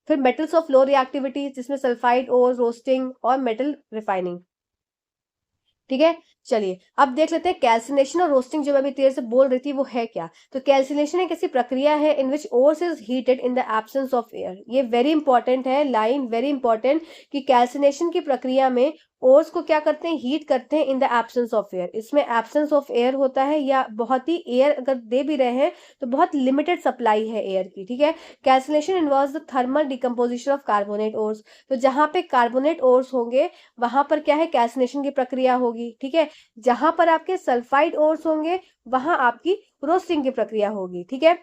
फिर मेटल्स ऑफ लो रिएक्टिविटी, जिसमें सल्फाइड ओर, रोस्टिंग और मेटल रिफाइनिंग। ठीक है, चलिए अब देख लेते हैं कैल्सिनेशन और रोस्टिंग, जो मैं अभी देर से बोल रही थी वो है क्या। तो कैल्सिनेशन एक ऐसी प्रक्रिया है in which ores is heated in the absence of air. ये वेरी इंपॉर्टेंट है लाइन, वेरी इंपॉर्टेंट, कि कैल्सिनेशन की प्रक्रिया में ओर्स को क्या करते हैं, हीट करते हैं इन द एब्सेंस ऑफ एयर। इसमें एब्सेंस ऑफ एयर होता है, या बहुत ही एयर अगर दे भी रहे हैं तो बहुत लिमिटेड सप्लाई है एयर की। ठीक है, calcination involves the thermal decomposition of carbonate ores. तो जहां पे कार्बोनेट ओर्स होंगे वहां पर क्या है, कैल्सिनेशन की प्रक्रिया होगी। ठीक है, जहां पर आपके सल्फाइड ओर्स होंगे वहां आपकी रोस्टिंग की प्रक्रिया होगी। ठीक है,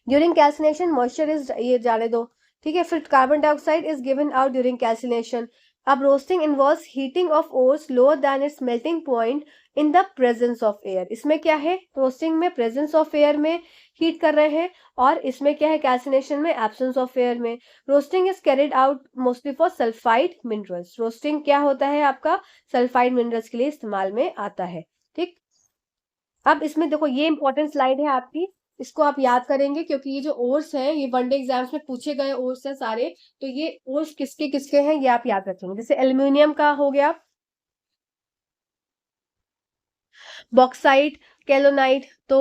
ड्यूरिंग कैल्सिनेशन मॉइस्चर इज, ये जाने दो। ठीक है, फिर carbon dioxide is given out during calcination. अब roasting involves heating of ores lower than its melting point in the presence of air. इसमें क्या है, रोस्टिंग में प्रेजेंस ऑफ एयर में हीट कर रहे हैं, और इसमें क्या है, कैल्सिनेशन में एब्सेंस ऑफ एयर में। Roasting is carried out mostly for sulphide minerals. Roasting क्या होता है आपका, सल्फाइड मिनरल्स के लिए इस्तेमाल में आता है। ठीक, अब इसमें देखो ये इंपॉर्टेंट स्लाइड है आपकी, इसको आप याद करेंगे, क्योंकि ये जो ओर्स हैं ये वनडे एग्जाम्स में पूछे गए ओर्स हैं सारे। तो ये ओर्स किसके किसके हैं ये आप याद रखेंगे। जैसे एल्यूमिनियम का हो गया बॉक्साइट, केलोनाइट, तो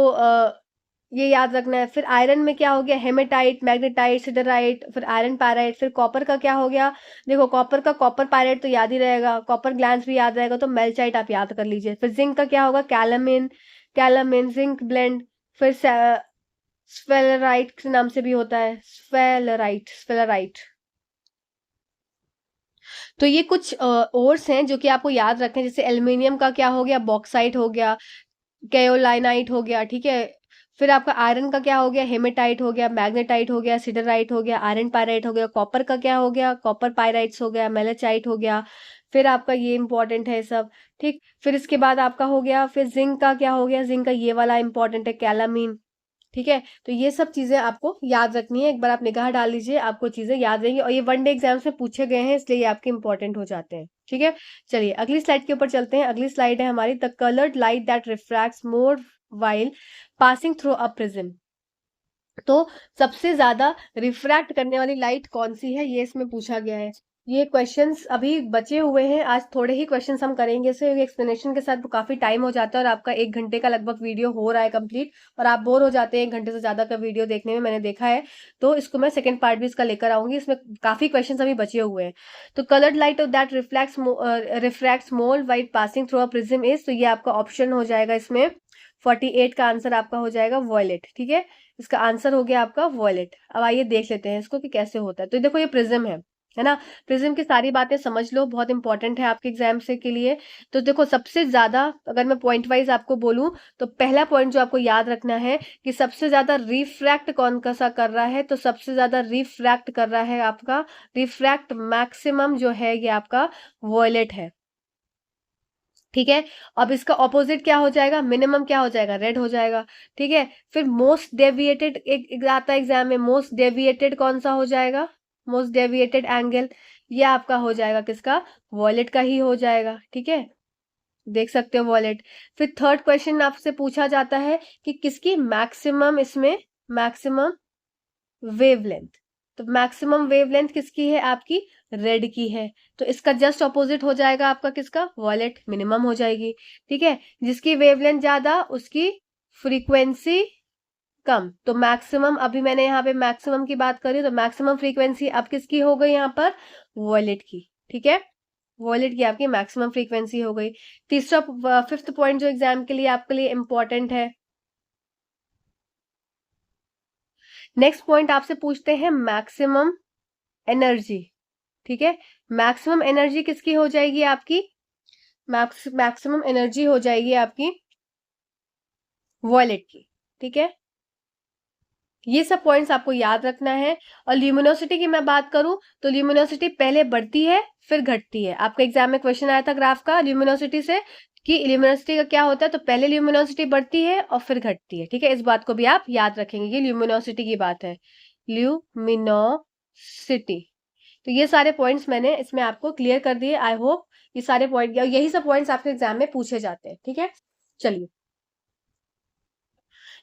ये याद रखना है। फिर आयरन में क्या हो गया, हेमेटाइट, मैग्नेटाइट, सिडराइट, फिर आयरन पैराइट। फिर कॉपर का क्या हो गया, देखो कॉपर का कॉपर पायराइट तो याद ही रहेगा, कॉपर ग्लैंस भी याद रहेगा, तो मेल्चाइट आप याद कर लीजिए। फिर जिंक का क्या होगा, कैलामिन, कैलामिन जिंक ब्लेंड। फिर स्फेलराइट के नाम से भी होता है, स्फेलराइट, स्फेलराइट। तो ये कुछ ओर्स हैं जो कि आपको याद रखें। जैसे एल्युमिनियम का क्या हो गया, बॉक्साइट हो गया, केओलाइनाइट हो गया। ठीक है, फिर आपका आयरन का क्या हो गया, हेमेटाइट हो गया, मैग्नेटाइट हो गया, सिडराइट हो गया, आयरन पायराइट हो गया। कॉपर का क्या हो गया, कॉपर पायराइट्स हो गया, मेलेचाइट हो गया। फिर आपका ये इंपॉर्टेंट है सब। ठीक, फिर इसके बाद आपका हो गया, फिर जिंक का क्या हो गया, जिंक का ये वाला इंपॉर्टेंट है, कैलामीन। ठीक है, तो ये सब चीजें आपको याद रखनी है, एक बार आप निगाह डाल लीजिए, आपको चीजें याद रहेंगी, और ये वनडे एग्जाम्स में पूछे गए हैं, इसलिए ये आपके इंपॉर्टेंट हो जाते हैं। ठीक है, चलिए अगली स्लाइड के ऊपर चलते हैं। अगली स्लाइड है हमारी, the coloured light that refracts more while passing through a prism. तो सबसे ज्यादा रिफ्रैक्ट करने वाली लाइट कौन सी है, ये इसमें पूछा गया है। ये क्वेश्चंस अभी बचे हुए हैं, आज थोड़े ही क्वेश्चंस हम करेंगे इसे, एक्सप्लेनेशन के साथ काफी टाइम हो जाता है, और आपका 1 घंटे का लगभग वीडियो हो रहा है कंप्लीट, और आप बोर हो जाते हैं 1 घंटे से ज्यादा का वीडियो देखने में, मैंने देखा है। तो इसको मैं सेकंड पार्ट भी इसका लेकर आऊंगी, इसमें काफी क्वेश्चन अभी बचे हुए हैं। तो coloured light of that refracts more white passing through a prism is, तो ये आपका ऑप्शन हो जाएगा इसमें 48 का आंसर आपका हो जाएगा वॉयलेट। ठीक है, इसका आंसर हो गया आपका वॉयलेट। अब आइए देख लेते हैं इसको कि कैसे होता है। तो देखो ये प्रिज्म है ना। प्रिज्म की सारी बातें समझ लो, बहुत इंपॉर्टेंट है आपके एग्जाम से के लिए। तो देखो सबसे ज्यादा, अगर मैं पॉइंट वाइज आपको बोलूं, तो पहला पॉइंट जो आपको याद रखना है कि सबसे ज्यादा रिफ्रैक्ट कौन का सा कर रहा है, तो सबसे ज्यादा रिफ्रैक्ट कर रहा है आपका, रिफ्रैक्ट मैक्सिमम जो है ये आपका वॉयलेट है। ठीक है, अब इसका ऑपोजिट क्या हो जाएगा, मिनिमम क्या हो जाएगा, रेड हो जाएगा। ठीक है, फिर मोस्ट डेविएटेड एक आता है एग्जाम में, मोस्ट डेविएटेड कौन सा हो जाएगा, मोस्ट डेविएटेड एंगल, ये आपका हो जाएगा किसका, वॉलेट का ही हो जाएगा। ठीक है, देख सकते हो वॉलेट। फिर थर्ड क्वेश्चन आपसे पूछा जाता है कि किसकी मैक्सिमम, इसमें मैक्सिमम वेवलेंथ, तो मैक्सिमम वेवलेंथ किसकी है, आपकी रेड की है। तो इसका जस्ट ऑपोजिट हो जाएगा आपका किसका, वॉलेट, मिनिमम हो जाएगी। ठीक है, जिसकी वेवलेंथ ज्यादा उसकी फ्रीक्वेंसी कम। तो मैक्सिमम, अभी मैंने यहाँ पे मैक्सिमम की बात करी, तो मैक्सिमम फ्रीक्वेंसी अब किसकी हो गई यहाँ पर, वॉलेट की। ठीक है, वॉलेट की आपकी मैक्सिमम फ्रीक्वेंसी हो गई। तीसरा फिफ्थ पॉइंट जो एग्जाम के लिए आपके लिए इंपॉर्टेंट है, नेक्स्ट पॉइंट आपसे पूछते हैं मैक्सिमम एनर्जी। ठीक है, मैक्सिमम एनर्जी किसकी हो जाएगी आपकी, मैक्सिमम एनर्जी हो जाएगी आपकी वॉलेट की। ठीक है, ये सब पॉइंट्स आपको याद रखना है। और ल्यूमिनोसिटी की मैं बात करूं, तो ल्यूमिनोसिटी पहले बढ़ती है फिर घटती है। आपके एग्जाम में क्वेश्चन आया था ग्राफ का ल्यूमिनोसिटी से, कि ल्यूमिनोसिटी का क्या होता है, तो पहले ल्यूमिनोसिटी बढ़ती है और फिर घटती है। ठीक है, इस बात को भी आप याद रखेंगे, ये ल्यूमिनोसिटी की बात है, ल्यूमिनोसिटी। तो ये सारे पॉइंट्स मैंने इसमें आपको क्लियर कर दिए। आई होप ये सारे पॉइंट, यही सब पॉइंट्स आपके एग्जाम में पूछे जाते हैं। ठीक है, चलिए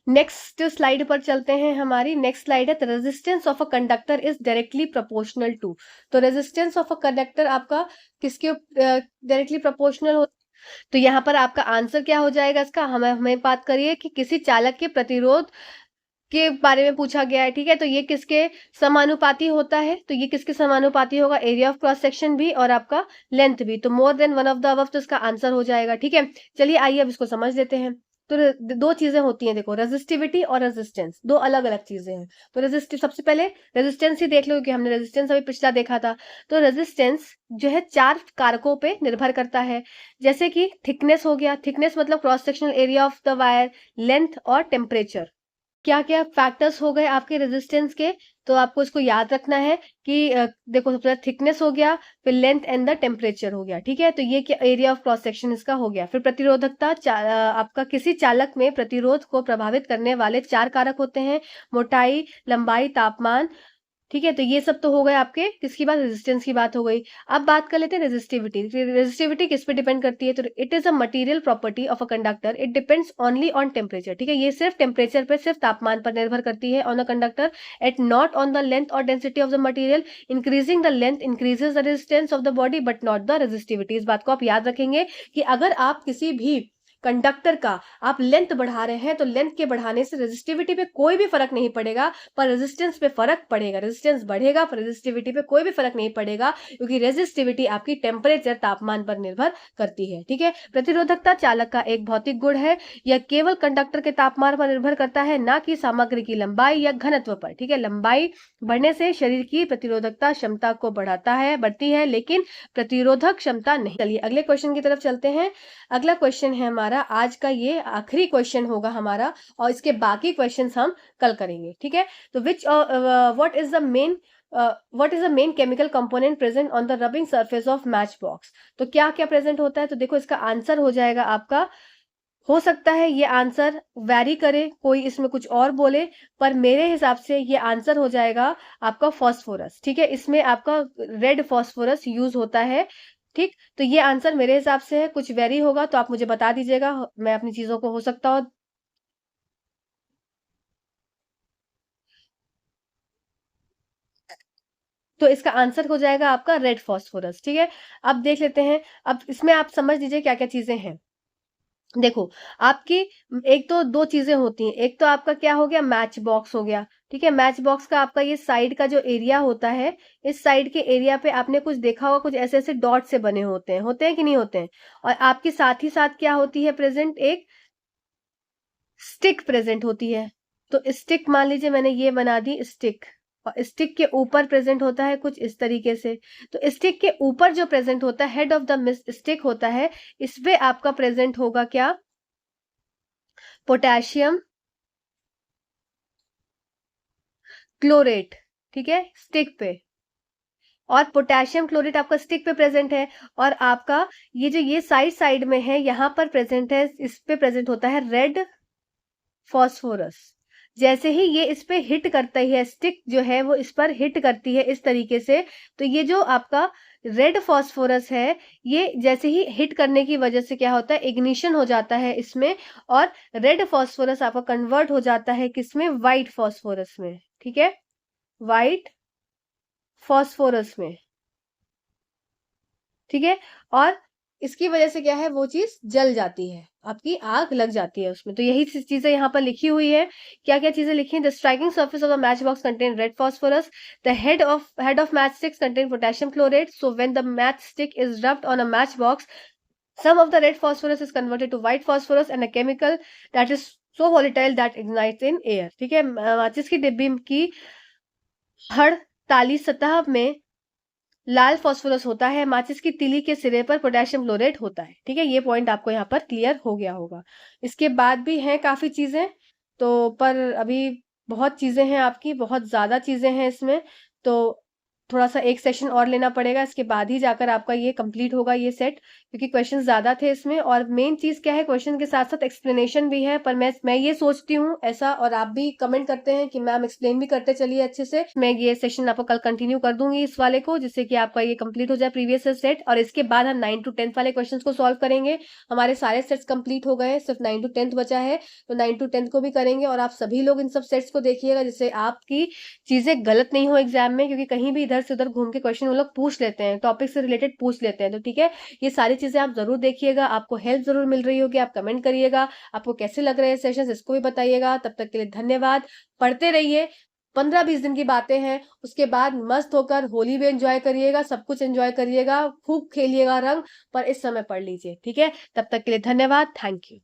नेक्स्ट स्लाइड पर चलते हैं। हमारी नेक्स्ट स्लाइड है, resistance of a conductor is directly proportional to. तो रेजिस्टेंस ऑफ अ कंडक्टर आपका किसके डायरेक्टली प्रोपोर्शनल हो, तो यहाँ पर आपका आंसर क्या हो जाएगा इसका, हमें हमें बात करिए कि किसी चालक के प्रतिरोध के बारे में पूछा गया है। ठीक है, तो ये किसके समानुपाती होता है, तो ये किसके समानुपाती होगा, एरिया ऑफ क्रॉस सेक्शन भी और आपका लेंथ भी। तो मोर than one of the above, तो इसका आंसर हो जाएगा। ठीक है, चलिए आइए अब इसको समझ लेते हैं। तो दो चीजें होती हैं, देखो रेजिस्टिविटी और रेजिस्टेंस, दो अलग अलग चीजें हैं। तो रेजिस्टिव, सबसे पहले रेजिस्टेंस ही देख लो कि हमने रेजिस्टेंस अभी पिछला देखा था। तो रेजिस्टेंस जो है चार कारकों पे निर्भर करता है, जैसे कि थिकनेस हो गया, थिकनेस मतलब cross sectional area of the wire, length और टेम्परेचर। क्या क्या फैक्टर्स हो गए आपके रेजिस्टेंस के, तो आपको इसको याद रखना है कि देखो सबसे पहले थिकनेस हो गया, फिर लेंथ एंड द टेम्परेचर हो गया। ठीक है, तो ये क्या एरिया ऑफ क्रॉस सेक्शन इसका हो गया। फिर प्रतिरोधकता, आपका किसी चालक में प्रतिरोध को प्रभावित करने वाले चार कारक होते हैं, मोटाई, लंबाई, तापमान। ठीक है, तो ये सब तो हो गए आपके किसकी बात, रेजिस्टेंस की बात हो गई। अब बात कर लेते हैं रेजिस्टिविटी। रेजिस्टिविटी किस पे डिपेंड करती है, तो it is a material property of a conductor, it depends only on temperature. ठीक है, ये सिर्फ टेम्परेचर पे, सिर्फ तापमान पर निर्भर करती है on a conductor, at not on the length और density of the material. Increasing the length increases the resistance of the body but not the resistivity. इस बात को आप याद रखेंगे कि अगर आप किसी भी कंडक्टर का आप लेंथ बढ़ा रहे हैं, तो लेंथ के बढ़ाने से रेजिस्टिविटी पे कोई भी फर्क नहीं पड़ेगा, पर रेजिस्टेंस पे फर्क पड़ेगा। रेजिस्टेंस बढ़ेगा पर रेजिस्टिविटी पे कोई भी फर्क नहीं पड़ेगा, क्योंकि रेजिस्टिविटी आपकी टेम्परेचर, तापमान पर निर्भर करती है। ठीक है, प्रतिरोधकता चालक का एक भौतिक गुण है, यह केवल कंडक्टर के तापमान पर निर्भर करता है, ना कि सामग्री की लंबाई या घनत्व पर। ठीक है, लंबाई बढ़ने से शरीर की प्रतिरोधकता क्षमता को बढ़ती है, लेकिन प्रतिरोधक क्षमता नहीं। चलिए अगले क्वेश्चन की तरफ चलते हैं। अगला क्वेश्चन है हमारा, आज का ये आखिरी क्वेश्चन होगा हमारा, और इसके बाकी क्वेश्चंस हम कल करेंगे। ठीक है, तो what is the main chemical component present on the rubbing surface of match box. तो क्या क्या प्रेजेंट होता है, तो देखो इसका आंसर हो जाएगा आपका, हो सकता है ये आंसर वैरी करे, कोई इसमें कुछ और बोले, पर मेरे हिसाब से ये आंसर हो जाएगा आपका फॉस्फोरस। ठीक है, इसमें आपका रेड फॉस्फोरस यूज होता है। ठीक, तो ये आंसर मेरे हिसाब से है, कुछ वेरी होगा तो आप मुझे बता दीजिएगा, मैं अपनी चीजों को हो सकता हो। तो इसका आंसर हो जाएगा आपका रेड फॉस्फोरस। ठीक है, अब देख लेते हैं, अब इसमें आप समझ लीजिए क्या क्या चीजें हैं। देखो आपकी एक तो दो चीजें होती हैं, एक तो आपका क्या हो गया, मैच बॉक्स हो गया। ठीक है, मैच बॉक्स का आपका ये साइड का जो एरिया होता है, इस साइड के एरिया पे आपने कुछ देखा होगा, कुछ ऐसे ऐसे डॉट से बने होते हैं कि नहीं होते हैं। और आपके साथ ही साथ क्या होती है प्रेजेंट, एक स्टिक प्रेजेंट होती है। तो स्टिक मान लीजिए मैंने ये बना दी स्टिक, और स्टिक के ऊपर प्रेजेंट होता है कुछ इस तरीके से। तो स्टिक के ऊपर जो प्रेजेंट होता है, हेड ऑफ द स्टिक होता है, इस पे आपका प्रेजेंट होगा क्या? Potassium chlorate. ठीक है, स्टिक पे, और पोटेशियम क्लोरेट आपका स्टिक पे प्रेजेंट है। और आपका ये जो ये साइड साइड में है, यहाँ पर प्रेजेंट है, इस पे प्रेजेंट होता है रेड फॉस्फोरस। जैसे ही ये इस पे हिट करता है, स्टिक जो है वो इस पर हिट करती है इस तरीके से, तो ये जो आपका रेड फॉस्फोरस है, ये जैसे ही हिट करने की वजह से क्या होता है, इग्निशन हो जाता है इसमें, और रेड फॉस्फोरस आपका कन्वर्ट हो जाता है किसमें? व्हाइट फॉस्फोरस में। ठीक है, व्हाइट फॉस्फोरस में। ठीक है, और इसकी वजह से क्या है, वो चीज जल जाती है, आपकी आग लग जाती है उसमें। तो यही चीजें यहाँ पर लिखी हुई है। क्या क्या चीजें लिखी हैं? The striking surface of the match box contain red phosphorus, the head of match sticks contain potassium chlorate, so when the match stick is rubbed on a match box, some of the red phosphorus is converted to white phosphorus and a chemical that is so volatile that ignites in air। ठीक है, माचिस की डिब्बी की हर ताली सतह में लाल phosphorus होता है, माचिस की तीली के सिरे पर पोटेशियम क्लोरेट होता है। ठीक है, ये पॉइंट आपको यहाँ पर क्लियर हो गया होगा। इसके बाद भी हैं काफी चीजें, तो पर अभी बहुत चीजें हैं आपकी, बहुत ज्यादा चीजें हैं इसमें, तो थोड़ा सा एक सेशन और लेना पड़ेगा, इसके बाद ही जाकर आपका ये कंप्लीट होगा ये सेट, क्योंकि क्वेश्चन ज्यादा थे इसमें। और मेन चीज क्या है, क्वेश्चन के साथ साथ एक्सप्लेनेशन भी है। पर मैं ये सोचती हूँ ऐसा, और आप भी कमेंट करते हैं कि मैम एक्सप्लेन भी करते चलिए अच्छे से। मैं ये सेशन आपको कल कंटिन्यू कर दूंगी इस वाले को, जिससे कि आपका ये कंप्लीट हो जाए प्रीवियस सेट, और इसके बाद हम 9 to 10 वाले क्वेश्चन को सॉल्व करेंगे। हमारे सारे सेट्स कंप्लीट हो गए, सिर्फ 9 to 10 बचा है, तो 9 to 10 को भी करेंगे। और आप सभी लोग इन सब सेट्स को देखिएगा, जिससे आपकी चीजें गलत नहीं हो एग्जाम में, क्योंकि कहीं भी इधर से उधर घूम के क्वेश्चन वो लोग पूछ लेते हैं, टॉपिक से रिलेटेड पूछ लेते हैं। तो ठीक है, ये सारी चीजें आप जरूर देखिएगा, आपको हेल्प जरूर मिल रही होगी, आप कमेंट करिएगा आपको कैसे लग रहे हैं सेशंस, इसको भी बताइएगा। तब तक के लिए धन्यवाद, पढ़ते रहिए। 15-20 दिन की बातें हैं, उसके बाद मस्त होकर होली भी एंजॉय करिएगा, सब कुछ एंजॉय करिएगा, खूब खेलिएगा रंग, पर इस समय पढ़ लीजिए। ठीक है, तब तक के लिए धन्यवाद, थैंक यू।